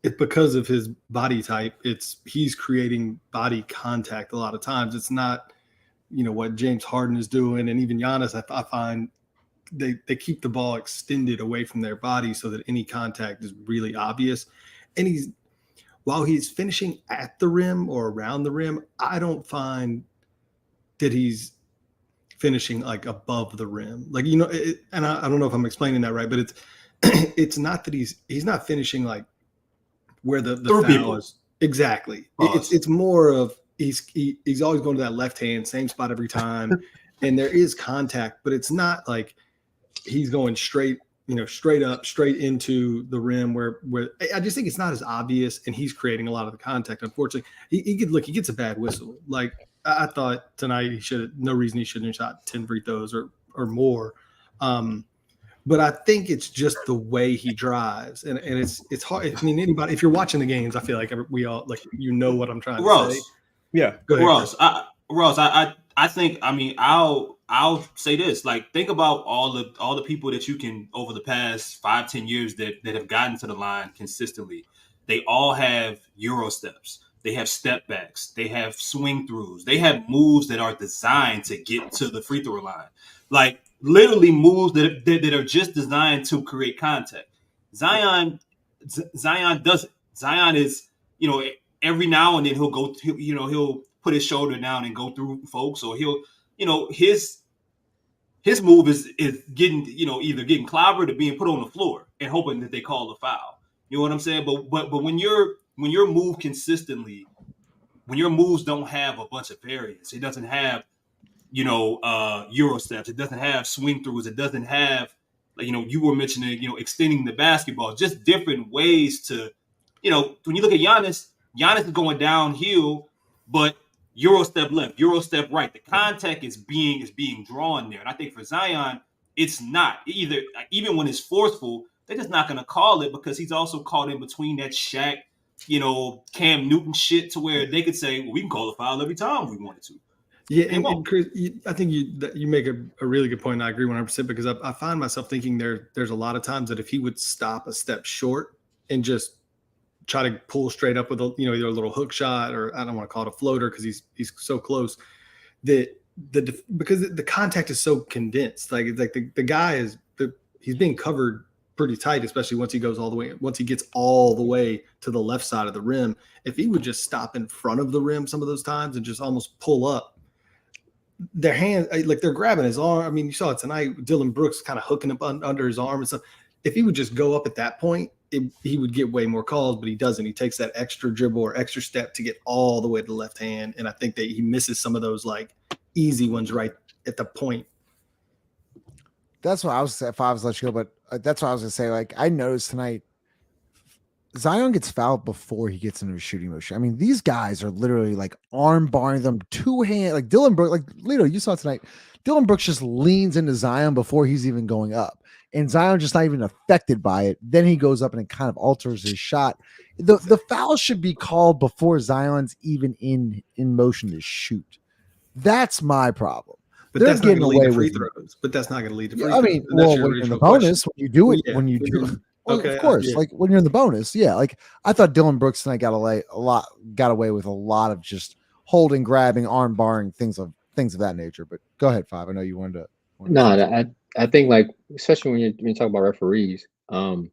It's because of his body type. He's creating body contact a lot of times. It's not, what James Harden is doing. And even Giannis, I find they keep the ball extended away from their body so that any contact is really obvious. And while he's finishing at the rim or around the rim, I don't find that he's finishing like above the rim. Like, you know, and I don't know if I'm explaining that right, but it's not that he's not finishing like where the foul is. Exactly. It's more of he's always going to that left hand, same spot every time. And there is contact, but it's not like he's going straight up, straight into the rim where I just think it's not as obvious, and he's creating a lot of the contact. Unfortunately, he gets a bad whistle. Like I thought tonight, he shouldn't have shot 10 free throws or more. But I think it's just the way he drives, and it's hard. I mean, anybody, if you're watching the games, I feel like we all like, you know what I'm trying to say. Yeah, go ahead, Ross. I think, I mean, I'll say this, like, think about all the people that you can over the past 5-10 years that have gotten to the line consistently. They all have Euro steps. They have step backs. They have swing throughs. They have moves that are designed to get to the free throw line. Like, literally moves that are just designed to create contact. Zion doesn't. Zion is, you know, every now and then he'll put his shoulder down and go through folks, or he'll, you know, his move is getting, you know, either getting clobbered or being put on the floor and hoping that they call the foul. You know what I'm saying? But when you're moved consistently, when your moves don't have a bunch of variance, it doesn't have, you know, Euro steps, it doesn't have swing throughs, it doesn't have, like, you know, you were mentioning, you know, extending the basketball, just different ways to, you know, when you look at Giannis is going downhill, but Euro step left, Euro step right. The contact is being drawn there. And I think for Zion, it's not either. Even when it's forceful, they're just not going to call it, because he's also caught in between that Shaq, you know, Cam Newton shit, to where they could say, well, we can call a foul every time we wanted to. Yeah, and Chris, I think you make a really good point, and I agree 100%, because I find myself thinking there's a lot of times that if he would stop a step short and just try to pull straight up with a, you know, either a little hook shot, or I don't want to call it a floater because he's so close, that because the contact is so condensed. Like the guy he's being covered pretty tight, especially once he gets all the way to the left side of the rim. If he would just stop in front of the rim some of those times and just almost pull up, their hands, like, they're grabbing his arm. I mean, you saw it tonight, Dylan Brooks kind of hooking up under his arm and stuff. If he would just go up at that point, he would get way more calls, but he doesn't. He takes that extra dribble or extra step to get all the way to the left hand, and I think that he misses some of those like easy ones right at the point. That's what I was saying. If I was let you go, but that's what I was gonna say. Like, I noticed tonight, Zion gets fouled before he gets into a shooting motion. I mean, these guys are literally like arm barring them, two hand, like Dylan Brooks, like Lito, you saw tonight. Dylan Brooks just leans into Zion before he's even going up, and Zion just not even affected by it. Then he goes up and it kind of alters his shot. The foul should be called before Zion's even in motion to shoot. That's my problem. But that's not going to lead to free throws. But that's not going to lead to free throws. I mean, well, when you're in the bonus, when you do it, well, okay, of course, like when you're in the bonus, yeah. Like, I thought Dylan Brooks tonight got away with a lot of just holding, grabbing, arm barring, things of that nature. But go ahead, Five. I know you wanted to. No, I think, like, especially when you talk about referees, you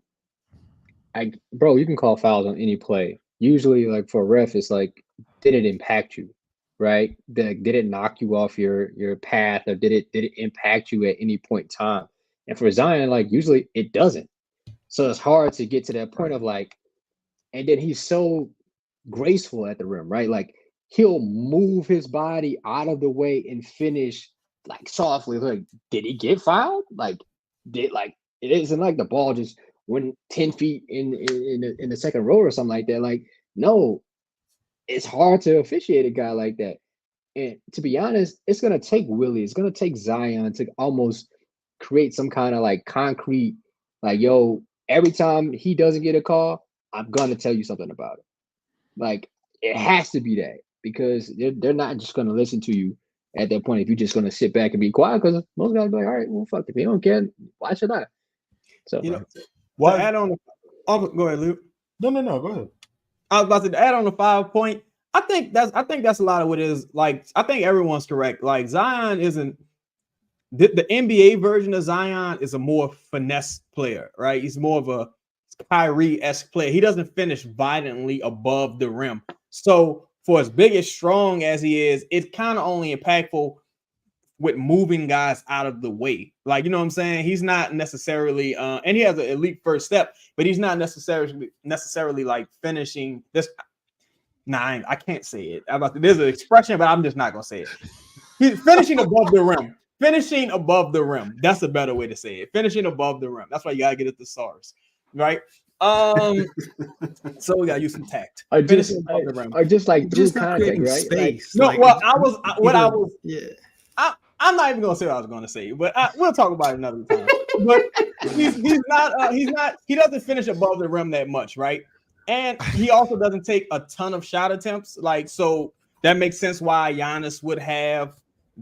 can call fouls on any play. Usually, like, for a ref, it's like, did it impact you, right? Did it knock you off your path, or did it impact you at any point in time? And for Zion, like, usually it doesn't. So it's hard to get to that point of, like, and then he's so graceful at the rim, right? Like, he'll move his body out of the way and finish, like, softly. Like, did he get fouled? Like, it isn't like the ball just went 10 feet in the second row or something like that. Like, no, it's hard to officiate a guy like that. And to be honest, it's gonna take Willie, it's gonna take Zion to almost create some kind of, like, concrete, like, yo, every time he doesn't get a call, I'm gonna tell you something about it. Like, it has to be that, because they're not just gonna listen to you at that point if you're just gonna sit back and be quiet, because most guys be like, all right, well, fuck, if you don't care, why should I? So, you know, why? Add on. Go ahead, Luke. No, go ahead. I was about to add on the 5 point. I think that's a lot of what it is. Like, I think everyone's correct. Like, Zion isn't. the NBA version of Zion is a more finesse player, right? He's more of a Kyrie-esque player. He doesn't finish violently above the rim. So for as big and strong as he is, it's kind of only impactful with moving guys out of the way. Like, you know what I'm saying? He's not necessarily and he has an elite first step, but he's not necessarily like finishing this. Nah, I can't say it. There's an expression, but I'm just not gonna say it. He's finishing above the rim. Finishing above the rim. That's a better way to say it. Finishing above the rim. That's why you gotta get it to SARS, right? So we gotta use some tact. Or just like through contact, right? Space. Like, No, well, I'm not even gonna say what I was gonna say, but we'll talk about it another time. But he doesn't finish above the rim that much, right? And he also doesn't take a ton of shot attempts, like, so that makes sense why Giannis would have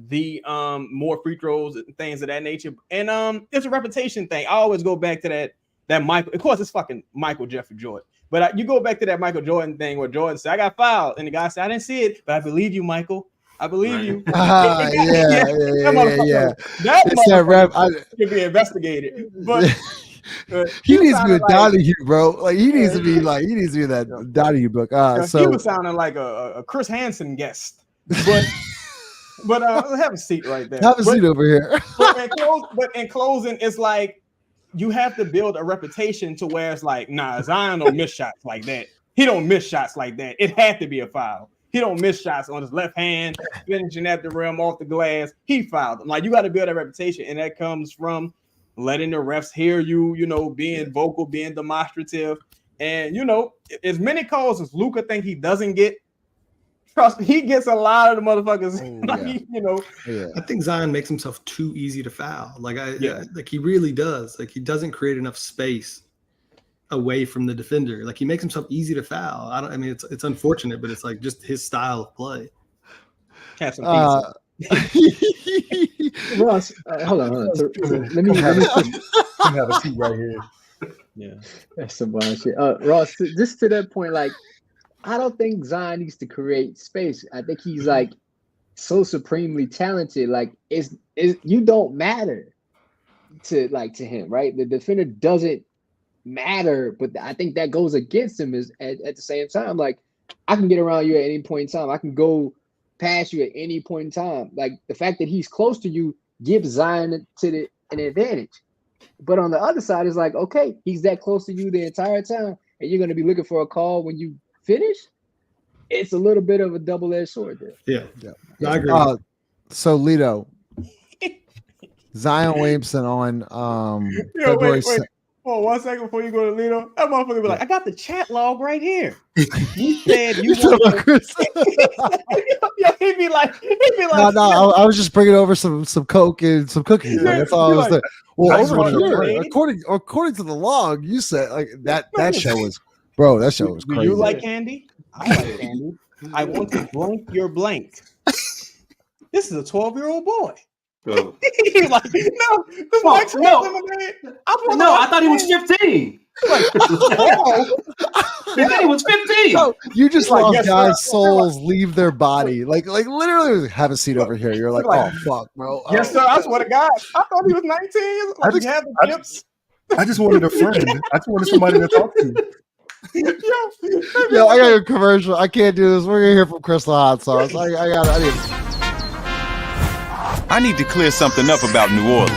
the more free throws and things of that nature. And it's a reputation thing. I always go back to that Michael. Of course, it's fucking Michael Jeffrey Jordan. But you go back to that Michael Jordan thing where Jordan said, "I got fouled," and the guy said, "I didn't see it, but I believe you, Michael. I believe you." Yeah. That It's that rep. should be investigated. But he needs to be a Donahue, bro. Like he needs to be in that Donahue book. He was sounding like a Chris Hansen guest. But have a seat right there. Have a seat over here. But in closing, it's like you have to build a reputation to where it's like, nah, Zion don't miss shots like that. He don't miss shots like that. It had to be a foul. He don't miss shots on his left hand, finishing at the rim off the glass. He fouled him. Like, you got to build a reputation, and that comes from letting the refs hear you, being vocal, being demonstrative. And, as many calls as Luka think he doesn't get, trust me, he gets a lot of the motherfuckers. I think Zion makes himself too easy to foul. Like he really does. Like, he doesn't create enough space away from the defender. Like, he makes himself easy to foul. It's unfortunate, but it's like just his style of play. Ross, hold on. So, let me have a seat right here. Yeah, that's some bullshit. Ross, just to that point, like, I don't think Zion needs to create space. I think he's like so supremely talented. Like, you don't matter to him, right? The defender doesn't matter, but I think that goes against him is at the same time. Like, I can get around you at any point in time. I can go past you at any point in time. Like, the fact that he's close to you gives Zion an advantage. But on the other side, it's like, okay, he's that close to you the entire time, and you're going to be looking for a call when you finish. It's a little bit of a double-edged sword there. Yeah. I agree. So Lito, Zion Williamson on February. Oh, 1 second before you go to Lito, that motherfucker be like, "I got the chat log right here." You said you want Chris. He'd be like, No, I was just bringing over some Coke and some cookies. Like, that's all I was doing. Well, according to the log, you said like that show was, bro. That show was crazy. Do you like candy? I like candy. I want to blank your blank. This is a 12-year-old boy. Oh. He's like, no, this Mike's lemonade. I thought he was 15. Like, he said he was 15. No, you just like, love yes, guys' sir. souls leave their body. Like literally have a seat over here. You're like, oh fuck, bro. Yes, sir. I swear to God. I thought he was 19 years old. I just wanted a friend. I just wanted somebody to talk to. Yo, I got a commercial. I can't do this. We're gonna hear from Crystal Hot Sauce. I need to clear something up about New Orleans.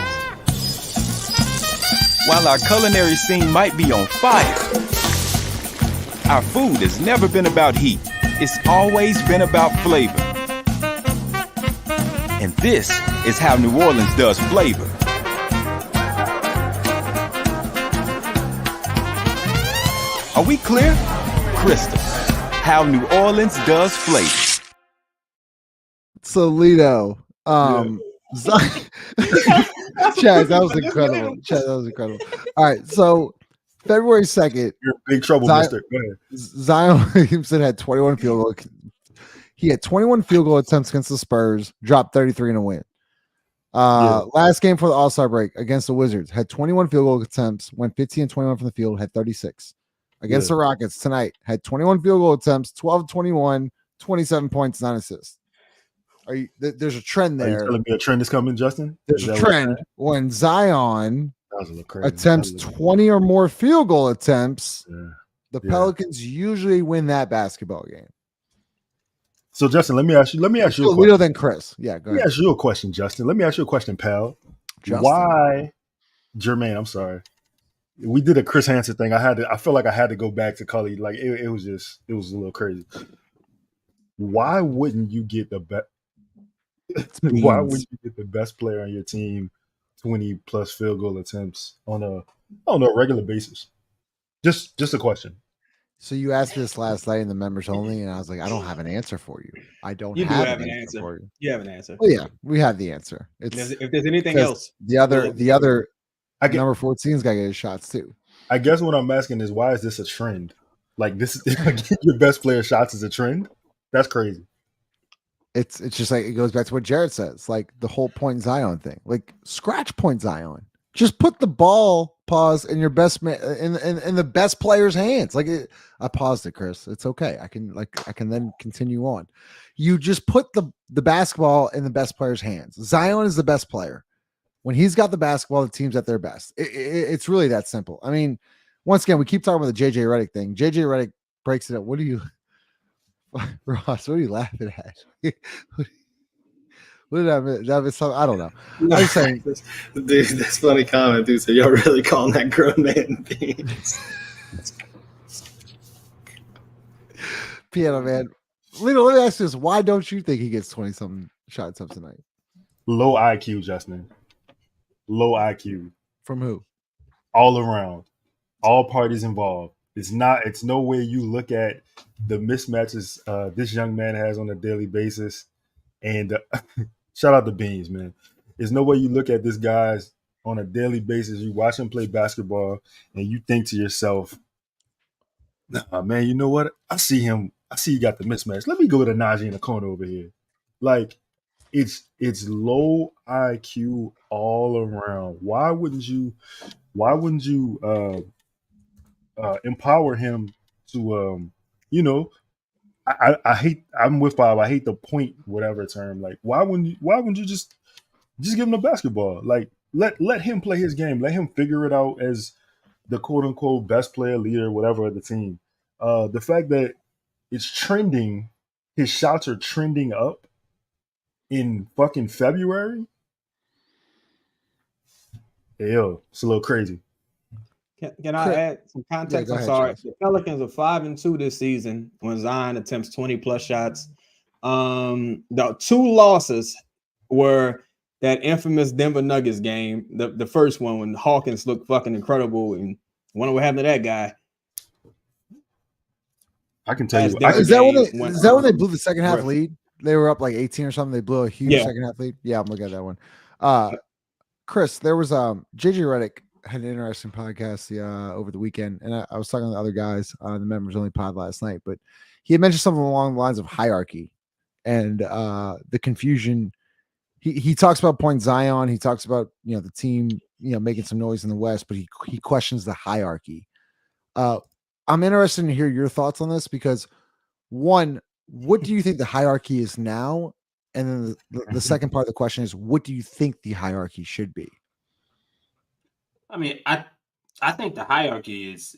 While our culinary scene might be on fire, our food has never been about heat. It's always been about flavor. And this is how New Orleans does flavor. Are we clear? Crystal, how New Orleans does flavor. So Lito, Chaz, that was incredible. All right, so February 2nd, you're in big trouble, mister. Go ahead. Zion Williamson had 21 field goal. He had 21 field goal attempts against the Spurs, dropped 33 in a win. Last game for the All-Star break against the Wizards, had 21 field goal attempts, went 15 and 21 from the field, had 36. Against the Rockets tonight, had 21 field goal attempts, 12-21, 27 points, 9 assists. There's a trend Are you there. telling me a trend is coming, Justin? There's a trend when Zion That was a little crazy. attempts 20 or more field goal attempts. Yeah. The Pelicans usually win that basketball game. So Justin, let me ask you a question. Leo than Chris. Yeah, go ahead. Let me ask you a question, Justin. Let me ask you a question, pal. Justin. Why, Jermaine? I'm sorry. We did a Chris Hansen thing. I feel like I had to go back to Cully. Like it was a little crazy. Why wouldn't you get the best? Why would you get the best player on your team 20 plus field goal attempts on a regular basis? Just a question. So you asked this last night in the members only, and I was like, I don't have an answer for you. I don't. You have do have an answer answer for you. You have an answer. Well, yeah, we have the answer. If there's anything else, the other number 14's got to get his shots too. I guess what I'm asking is, why is this a trend? Like this, your best player shots is a trend. That's crazy. It's just like it goes back to what Jared says, like the whole Point Zion thing. Like scratch Point Zion. Just put the ball in your best man in the best player's hands. Like I paused it, Chris. It's okay. I can then continue on. You just put the basketball in the best player's hands. Zion is the best player. When he's got the basketball, the team's at their best. It's really that simple. I mean, once again, we keep talking about the JJ Redick thing. JJ Redick breaks it up. What do you, Ross? What are you laughing at? What did I miss? I don't know. I'm just saying. Dude, that's funny comment. Dude, so y'all really calling that grown man beans? Piano man. Lino, let me ask you this. Why don't you think he gets 20-something shots up tonight? Low IQ, Justin. Low IQ. From who? All around. All parties involved. It's no way you look at the mismatches this young man has on a daily basis. And shout out to Beans, man. There's no way you look at this guy's on a daily basis. You watch him play basketball and you think to yourself, nah, man, you know what? I see he got the mismatch. Let me go to Najee in the corner over here. Like, it's low IQ all around. Why wouldn't you empower him to I'm with Bob. I hate the point, whatever term. Like, why wouldn't you just give him the basketball? Like, let him play his game. Let him figure it out as the quote unquote best player, leader, whatever of the team. The fact that it's trending, his shots are trending up in fucking February. Yo, it's a little crazy. Can I add some context? Yeah, I'm sorry. The Pelicans are 5-2 this season when Zion attempts 20 plus shots. The two losses were that infamous Denver Nuggets game, the first one when Hawkins looked fucking incredible, and wonder what happened to that guy. I can tell you. Is that when they blew the second half lead? They were up like 18 or something. They blew a huge second half lead. Yeah, I'm looking at that one. Chris, there was JJ Redick had an interesting podcast over the weekend, and I was talking to the other guys on the members only pod last night, but he had mentioned something along the lines of hierarchy and the confusion. He talks about Point Zion. He talks about the team making some noise in the West, but he questions the hierarchy. I'm interested to hear your thoughts on this because, one, what do you think the hierarchy is now? And then the second part of the question is, what do you think the hierarchy should be? I mean, I think the hierarchy is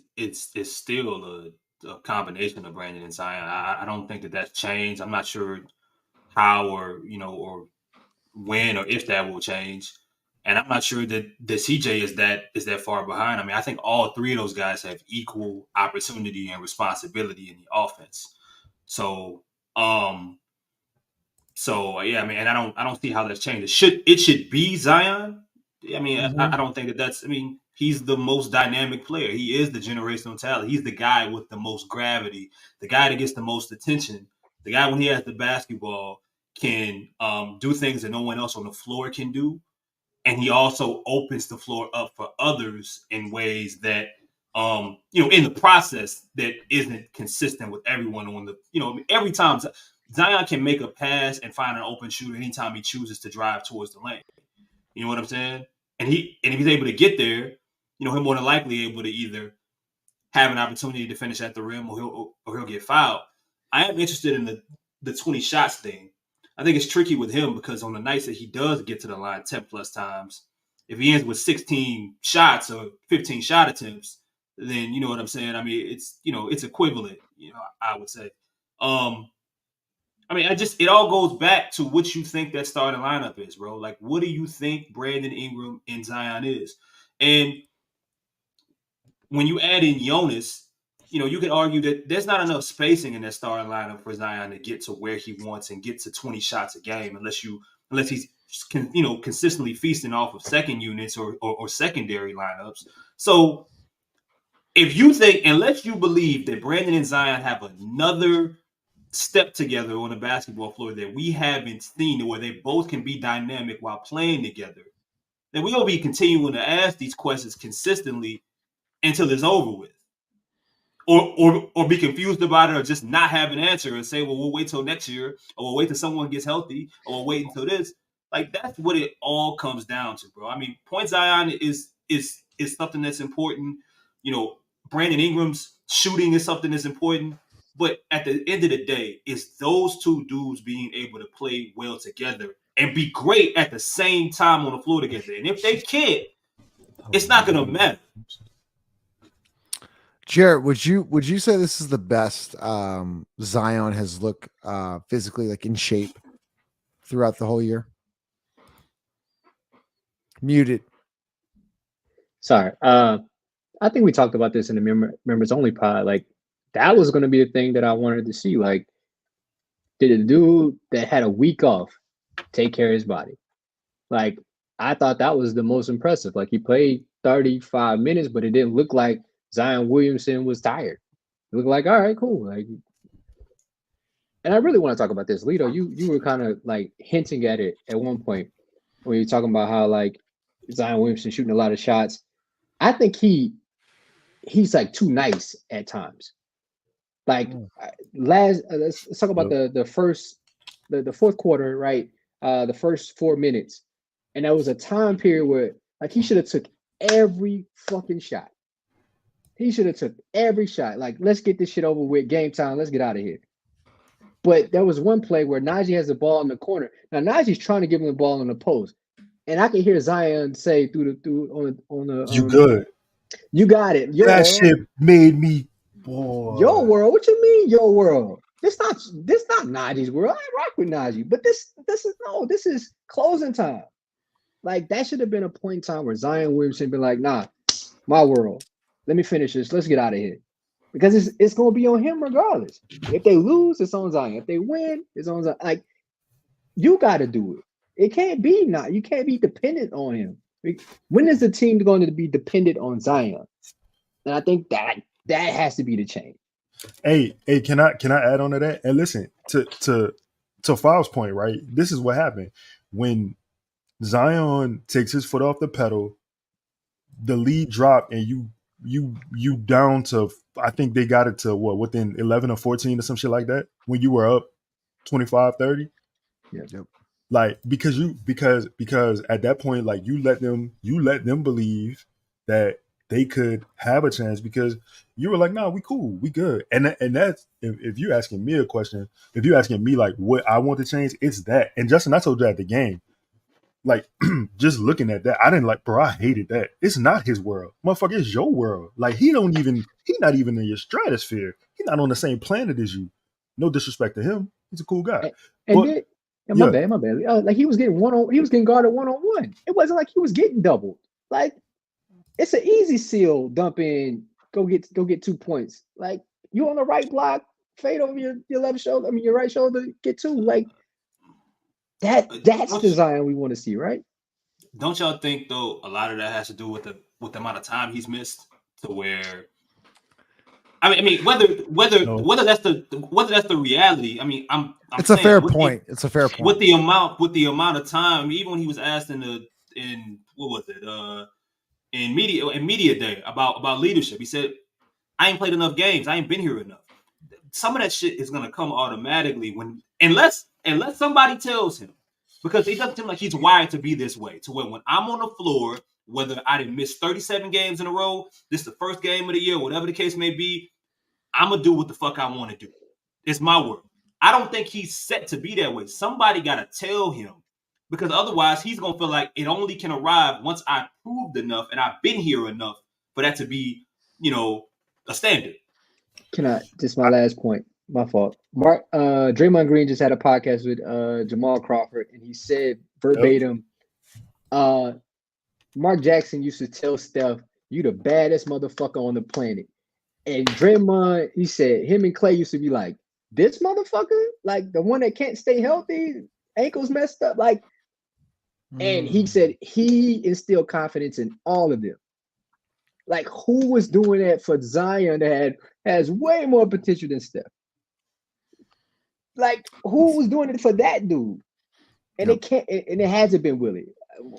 still a combination of Brandon and Zion. I don't think that's changed. I'm not sure how or when or if that will change. And I'm not sure that the CJ is that far behind. I mean, I think all three of those guys have equal opportunity and responsibility in the offense. So yeah, I mean, and I don't see how that's changed. It should be Zion. I mean, I don't think that's. I mean, he's the most dynamic player. He is the generational talent. He's the guy with the most gravity, the guy that gets the most attention, the guy when he has the basketball can do things that no one else on the floor can do. And he also opens the floor up for others in ways that, in the process that isn't consistent with everyone on the, every time Zion can make a pass and find an open shooter anytime he chooses to drive towards the lane. You know what I'm saying? And if he's able to get there, he'll more than likely able to either have an opportunity to finish at the rim or he'll get fouled. I am interested in the 20 shots thing. I think it's tricky with him because on the nights that he does get to the line 10 plus times, if he ends with 16 shots or 15 shot attempts, then you know what I'm saying? I mean, it's equivalent, I would say. It all goes back to what you think that starting lineup is, bro. Like, what do you think Brandon Ingram and Zion is? And when you add in Jonas, you can argue that there's not enough spacing in that starting lineup for Zion to get to where he wants and get to 20 shots a game, unless he's consistently feasting off of second units or secondary lineups. So if you think, unless you believe that Brandon and Zion have another step together on the basketball floor that we haven't seen, where they both can be dynamic while playing together, then we're going to be continuing to ask these questions consistently until it's over with. Or be confused about it, or just not have an answer and say, well, we'll wait till next year, or we'll wait till someone gets healthy, or we'll wait until this. Like, that's what it all comes down to, bro. I mean, point Zion is something that's important. Brandon Ingram's shooting is something that's important. But at the end of the day, it's those two dudes being able to play well together and be great at the same time on the floor together. And if they can't, it's not going to matter. Jarrett, would you say this is the best Zion has looked physically, like in shape, throughout the whole year? Muted. Sorry. I think we talked about this in the members only pod. Like, that was going to be the thing that I wanted to see. Like, did a dude that had a week off take care of his body? Like, I thought that was the most impressive. Like, he played 35 minutes, but it didn't look like Zion Williamson was tired. It looked like, all right, cool. Like, and I really want to talk about this. Lito, you were kind of like hinting at it at one point when you're talking about how like Zion Williamson shooting a lot of shots. I think he's like too nice at times. Like let's talk about the fourth quarter, right? The first 4 minutes, and that was a time period where like he should have took every fucking shot. He should have took every shot. Like, let's get this shit over with. Game time. Let's get out of here. But there was one play where Najee has the ball in the corner. Now Najee's trying to give him the ball in the post, and I can hear Zion say through on the you good. You got it. That shit made me. Boy. Your world. What you mean, your world? This not Najee's world. I ain't rock with Najee, but this is closing time. Like, that should have been a point in time where Zion Williamson been like, nah, my world. Let me finish this. Let's get out of here. Because it's going to be on him regardless. If they lose, it's on Zion. If they win, it's on Zion. Like, you got to do it. It can't be not. You can't be dependent on him. When is the team going to be dependent on Zion? And I think that has to be the change. Hey, can I add on to that? And listen, to Fav's point, right? This is what happened. When Zion takes his foot off the pedal, the lead dropped, and you down to, I think they got it to within 11 or 14 or some shit like that when you were up 25-30. Yeah, yep. Like, because at that point, like, you let them believe that they could have a chance, because you were like, nah, we cool, we good. And that's, if you're asking me a question, if you're asking me like what I want to change, it's that. And Justin, I told you at the game, like, just looking at that, I didn't like, bro, I hated that. It's not his world. Motherfucker, it's your world. Like, he's not even in your stratosphere. He's not on the same planet as you. No disrespect to him. He's a cool guy. My bad. Like, he was getting guarded 1-on-1. It wasn't like he was getting doubled. Like, it's an easy seal dump in, go get 2 points. Like, you on the right block, fade over your left shoulder, your right shoulder, get 2. Like, that's the Zion we want to see, right? Don't y'all think though a lot of that has to do with the amount of time he's missed, to where I mean whether that's the reality. I mean, it's a fair point. It's a fair point. With the amount of time, even when he was asked in media day about leadership, he said, I ain't played enough games. I ain't been here enough. Some of that shit is gonna come automatically unless somebody tells him, because it doesn't seem like he's wired to be this way, to where when I'm on the floor, whether I didn't miss 37 games in a row, this is the first game of the year, whatever the case may be, I'm gonna do what the fuck I want to do. It's my world. I don't think he's set to be that way. Somebody got to tell him, because otherwise he's going to feel like it only can arrive once I proved enough and I've been here enough for that to be, a standard. Can I just my last point? My fault. Draymond Green just had a podcast with Jamal Crawford, and he said verbatim, Mark Jackson used to tell Steph, "You the baddest motherfucker on the planet." And Draymond, he said, him and Clay used to be like, "This motherfucker, like the one that can't stay healthy, ankles messed up, like." And he said he instilled confidence in all of them. Like, who was doing that for Zion that has way more potential than Steph? Like, who was doing it for that dude? And it can't, and it hasn't been Willie.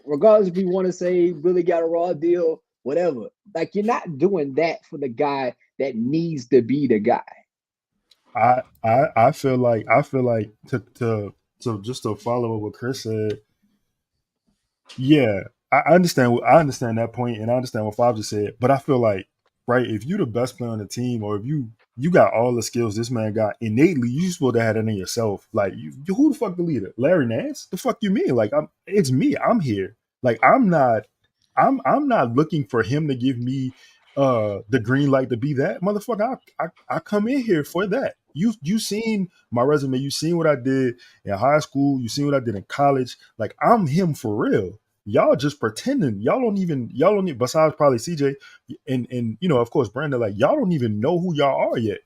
Regardless if you want to say Willie got a raw deal, whatever. Like, you're not doing that for the guy that needs to be the guy. I feel like to just to follow up what Chris said. Yeah, I understand that point, and I understand what Fab just said. But I feel like, right, if you're the best player on the team, or if you got all the skills this man got innately, you supposed to have that in yourself. Like, who the fuck the leader? Larry Nance? The fuck you mean? Like, it's me. I'm here. Like, I'm not looking for him to give me the green light to be that motherfucker. I come in here for that. You seen my resume. You seen what I did in high school. You seen what I did in college. Like, I'm him for real. Y'all just pretending. Y'all don't even besides probably CJ and of course Brandon, like, y'all don't even know who y'all are yet.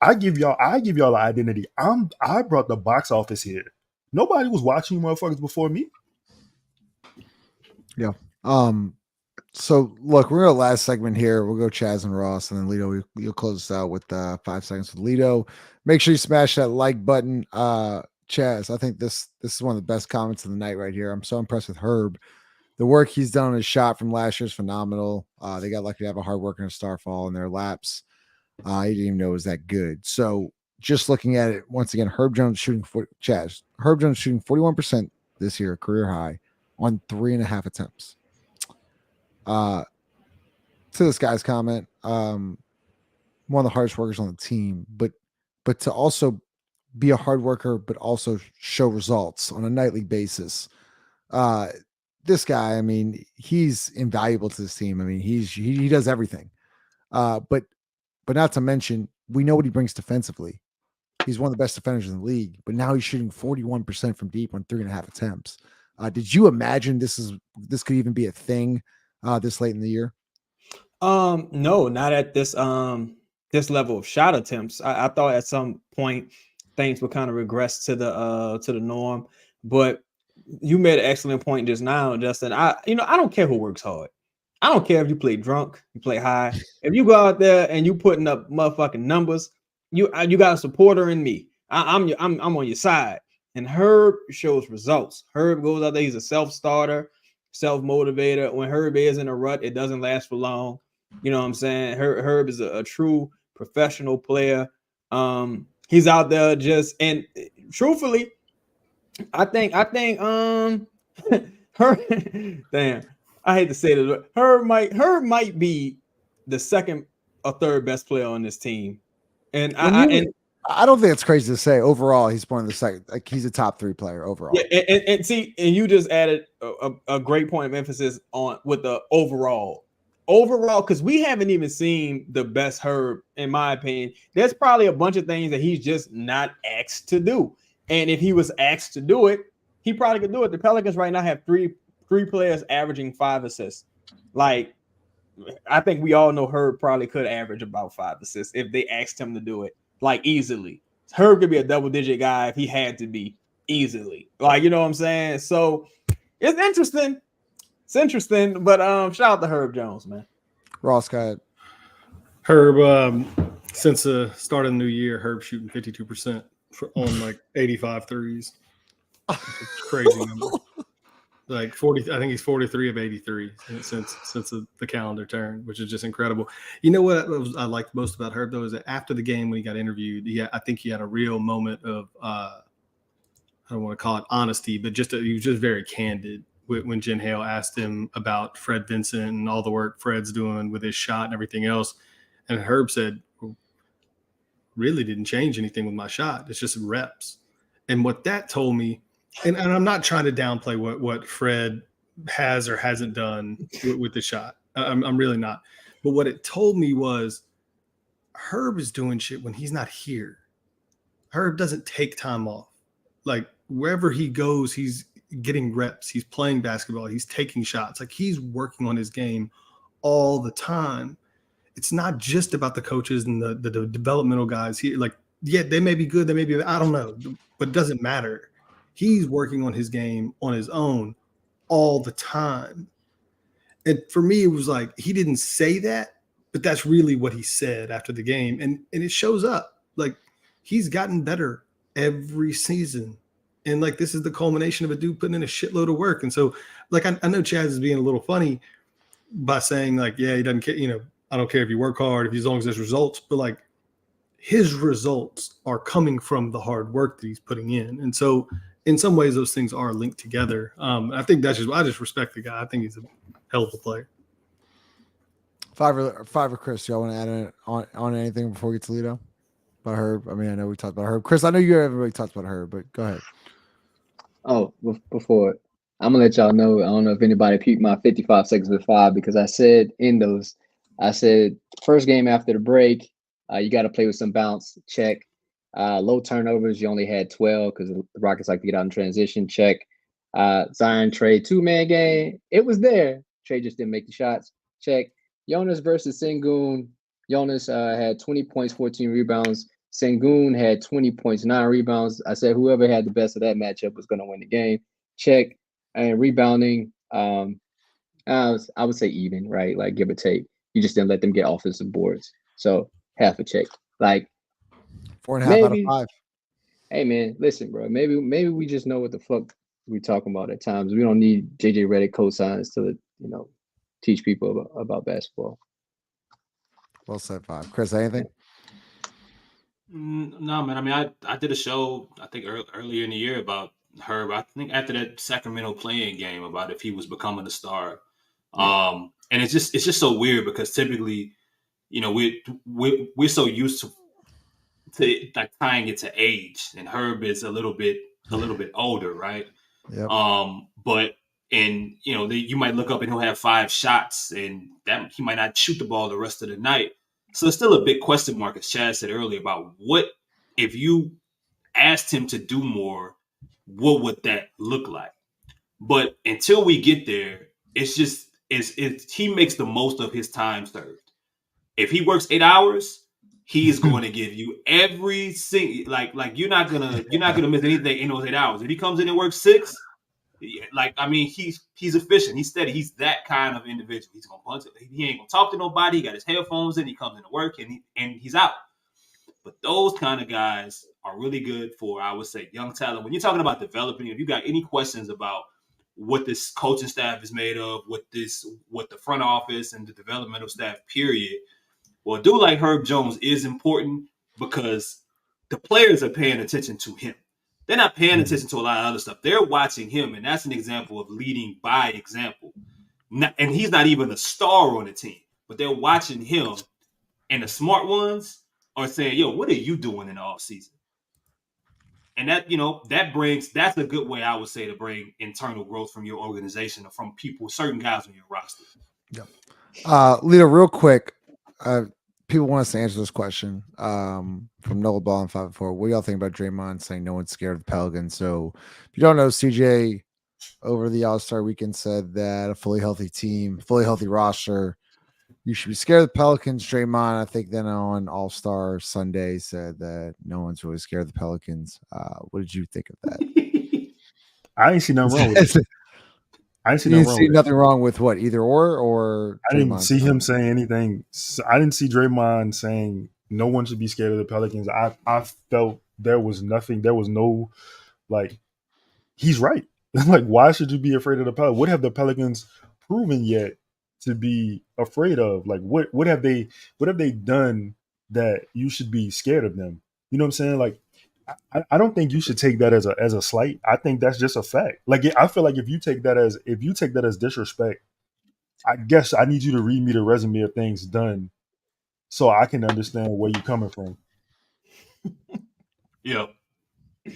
I give y'all the identity. I brought the box office here. Nobody was watching you motherfuckers before me. Yeah. So look, we're gonna last segment here. We'll go Chaz and Ross, and then Lito, you'll close us out with 5 seconds with Lito. Make sure you smash that like button. Chaz, I think this is one of the best comments of the night right here. I'm so impressed with Herb. The work he's done on his shot from last year is phenomenal. They got lucky to have a hard worker and a star fall in their laps. He didn't even know it was that good. So just looking at it once again, Herb Jones shooting 41% this year, career high, on 3.5 attempts. To this guy's comment, one of the hardest workers on the team, but to also be a hard worker, but also show results on a nightly basis. This guy, I mean, he's invaluable to this team. I mean, he does everything. But not to mention, we know what he brings defensively. He's one of the best defenders in the league, but now he's shooting 41% from deep on 3.5 attempts. Did you imagine this could even be a thing this late in the year? No, not at this level of shot attempts. I thought at some point things would kind of regress to the norm, but you made an excellent point just now, Justin. I don't care who works hard. I don't care if you play drunk, you play high. If you go out there and you putting up motherfucking numbers, you got a supporter in me. I'm on your side. And Herb shows results. Herb goes out there. He's a self-starter, self-motivator. When Herb is in a rut, it doesn't last for long. You know what I'm saying? Herb is a true professional player. He's out there and truthfully, I think Herb, damn, I hate to say this, Herb might be the second or third best player on this team. And I don't think it's crazy to say overall he's one of the second, like he's a top 3 player overall. Yeah, and see, and you just added a great point of emphasis on with the overall, because we haven't even seen the best Herb, in my opinion. There's probably a bunch of things that he's just not asked to do. And if he was asked to do it, he probably could do it. The Pelicans right now have three players averaging 5 assists. Like, I think we all know Herb probably could average about 5 assists if they asked him to do it, like, easily. Herb could be a double-digit guy if he had to be, easily. Like, you know what I'm saying? So it's interesting. It's interesting, but shout out to Herb Jones, man. Ross, go ahead. Herb, since the start of the new year, Herb shooting 52% on like 85 threes. It's crazy number. Like 40, I think he's 43 of 83 since the calendar turned, which is just incredible. You know what I liked most about Herb though is that after the game when he got interviewed, I think he had a real moment of I don't want to call it honesty, but he was just very candid when Jen Hale asked him about Fred Vincent and all the work Fred's doing with his shot and everything else, and Herb said, really didn't change anything with my shot. It's just reps. And what that told me, and I'm not trying to downplay what Fred has or hasn't done with the shot. I'm really not. But what it told me was Herb is doing shit when he's not here. Herb doesn't take time off. Like wherever he goes, he's getting reps. He's playing basketball. He's taking shots. Like he's working on his game all the time. It's not just about the coaches and the developmental guys here. Like, yeah, they may be good. They may be, I don't know, but it doesn't matter. He's working on his game on his own all the time. And for me, it was like, he didn't say that, but that's really what he said after the game. And it shows up. Like he's gotten better every season. And like, this is the culmination of a dude putting in a shitload of work. And so like, I know Chaz is being a little funny by saying like, yeah, he doesn't care, you know, I don't care if you work hard, as long as there's results, but like his results are coming from the hard work that he's putting in. And so in some ways, those things are linked together. I think I just respect the guy. I think he's a hell of a player. Five or Chris, y'all want to add on anything before we get to Lito? About Herb? I mean, I know we talked about Herb. Chris, I know you everybody talked about Herb, but go ahead. Oh, before I'm gonna let y'all know. I don't know if anybody peeped my 55 seconds with 5 because I said first game after the break, you got to play with some bounce. Check. Low turnovers. You only had 12 because the Rockets like to get out in transition. Check. Zion Trey 2-man game. It was there. Trey just didn't make the shots. Check. Jonas versus Sengun. Jonas had 20 points, 14 rebounds. Sengun had 20 points, 9 rebounds. I said whoever had the best of that matchup was going to win the game. Check. And rebounding, I would say even, right? Like give or take. You just didn't let them get offensive boards. So half a check. Like 4.5 out of 5. Hey man, listen, bro. Maybe we just know what the fuck we talking about at times. We don't need JJ Redick cosigns to teach people about basketball. Well said, 5. Chris, anything? No, man. I mean, I did a show I think earlier in the year about Herb. I think after that Sacramento playing game about if he was becoming a star. And it's just so weird because typically, we're so used to like tying it to age, and Herb is a little bit older, right? Yep. You might look up and he'll have 5 shots, and that he might not shoot the ball the rest of the night. So it's still a big question mark, as Chad said earlier, about what if you asked him to do more, what would that look like? But until we get there, he makes the most of his time served. If he works 8 hours, he is going to give you every single like you're not gonna miss anything in those 8 hours. If he comes in and works 6, he's efficient, he's steady, he's that kind of individual. He's gonna punch it. He ain't gonna talk to nobody. He got his headphones in. He comes into work and he's out. But those kind of guys are really good for, I would say, young talent. When you're talking about developing, if you got any questions about what this coaching staff is made of, what the front office and the developmental staff, period. Well, a dude like Herb Jones is important because the players are paying attention to him. They're not paying attention to a lot of other stuff. They're watching him, and that's an example of leading by example. And he's not even a star on the team, but they're watching him, and the smart ones are saying, yo, what are you doing in the offseason? And that, that's a good way, I would say, to bring internal growth from your organization or from people, certain guys on your roster. Yep. Lito, real quick, people want us to answer this question from Noah Ball and 5-4. What do y'all think about Draymond saying no one's scared of the Pelicans? So if you don't know, CJ over the All-Star weekend said that a fully healthy team, fully healthy roster, you should be scared of the Pelicans. Draymond, I think then on All-Star Sunday said that no one's really scared of the Pelicans. What did you think of that? I ain't see nothing wrong with it. I didn't see nothing wrong with what, either or I didn't see him saying anything. I didn't see Draymond saying no one should be scared of the Pelicans. I felt there was nothing. There was no, like, he's right. Like, why should you be afraid of the Pelicans? What have the Pelicans proven yet to be afraid of? Like, what have they done that you should be scared of them? You know what I'm saying? Like, I don't think you should take that as a slight. I think that's just a fact. Like, I feel like if you take that as disrespect, I guess I need you to read me the resume of things done so I can understand where you're coming from. Yeah.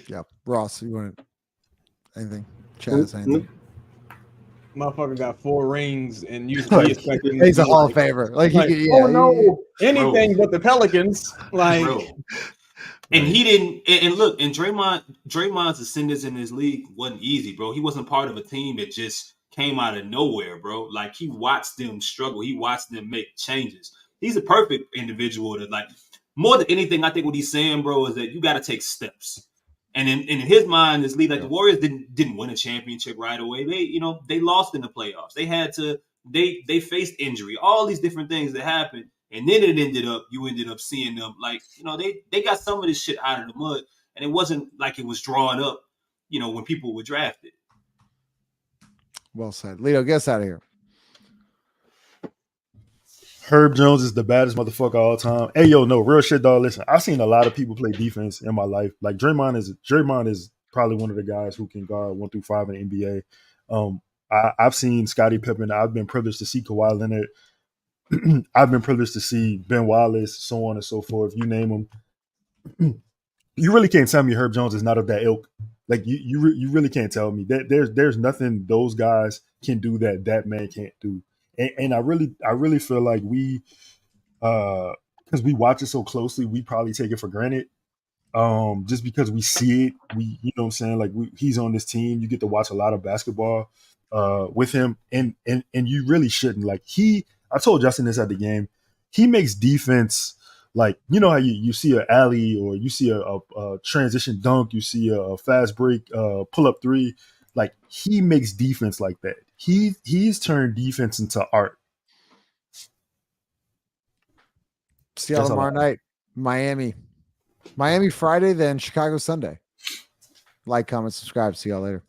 Yeah, Ross, you want anything? Chaz, anything? Motherfucker got 4 rings and you Like, expect him to he's a be Hall like, of Famer. Like, like, he, oh yeah, no, anything but the Pelicans. Like, Bro. And he didn't. And look, and Draymond's ascendance in this league wasn't easy, bro. He wasn't part of a team that just came out of nowhere, bro. Like, he watched them struggle. He watched them make changes. He's a perfect individual to, like, more than anything. I think what he's saying, bro, is that you got to take steps. And in his mind, this league, like, the Warriors didn't win a championship right away. They lost in the playoffs. They had to. They faced injury. All these different things that happened. And then you ended up seeing them, like, they got some of this shit out of the mud, and it wasn't like it was drawn up, when people were drafted. Well said. Lito, get us out of here. Herb Jones is the baddest motherfucker all time. Hey, yo, no, real shit, dog. Listen, I've seen a lot of people play defense in my life. Like, Draymond is probably one of the guys who can guard 1 through 5 in the NBA. I've seen Scottie Pippen. I've been privileged to see Kawhi Leonard. I've been privileged to see Ben Wallace, so on and so forth. You name them. You really can't tell me Herb Jones is not of that ilk. Like, you really can't tell me that there's nothing those guys can do that man can't do. And I really feel like we, because we watch it so closely, we probably take it for granted. Just because we see it, you know what I'm saying? Like, he's on this team. You get to watch a lot of basketball with him, and you really shouldn't. Like, I told Justin this at the game. He makes defense like, you know how you see an alley, or you see a transition dunk, you see a fast break, pull up 3. Like, he makes defense like that. He's turned defense into art. See y'all tomorrow night. Miami Friday, then Chicago Sunday. Like, comment, subscribe. See y'all later.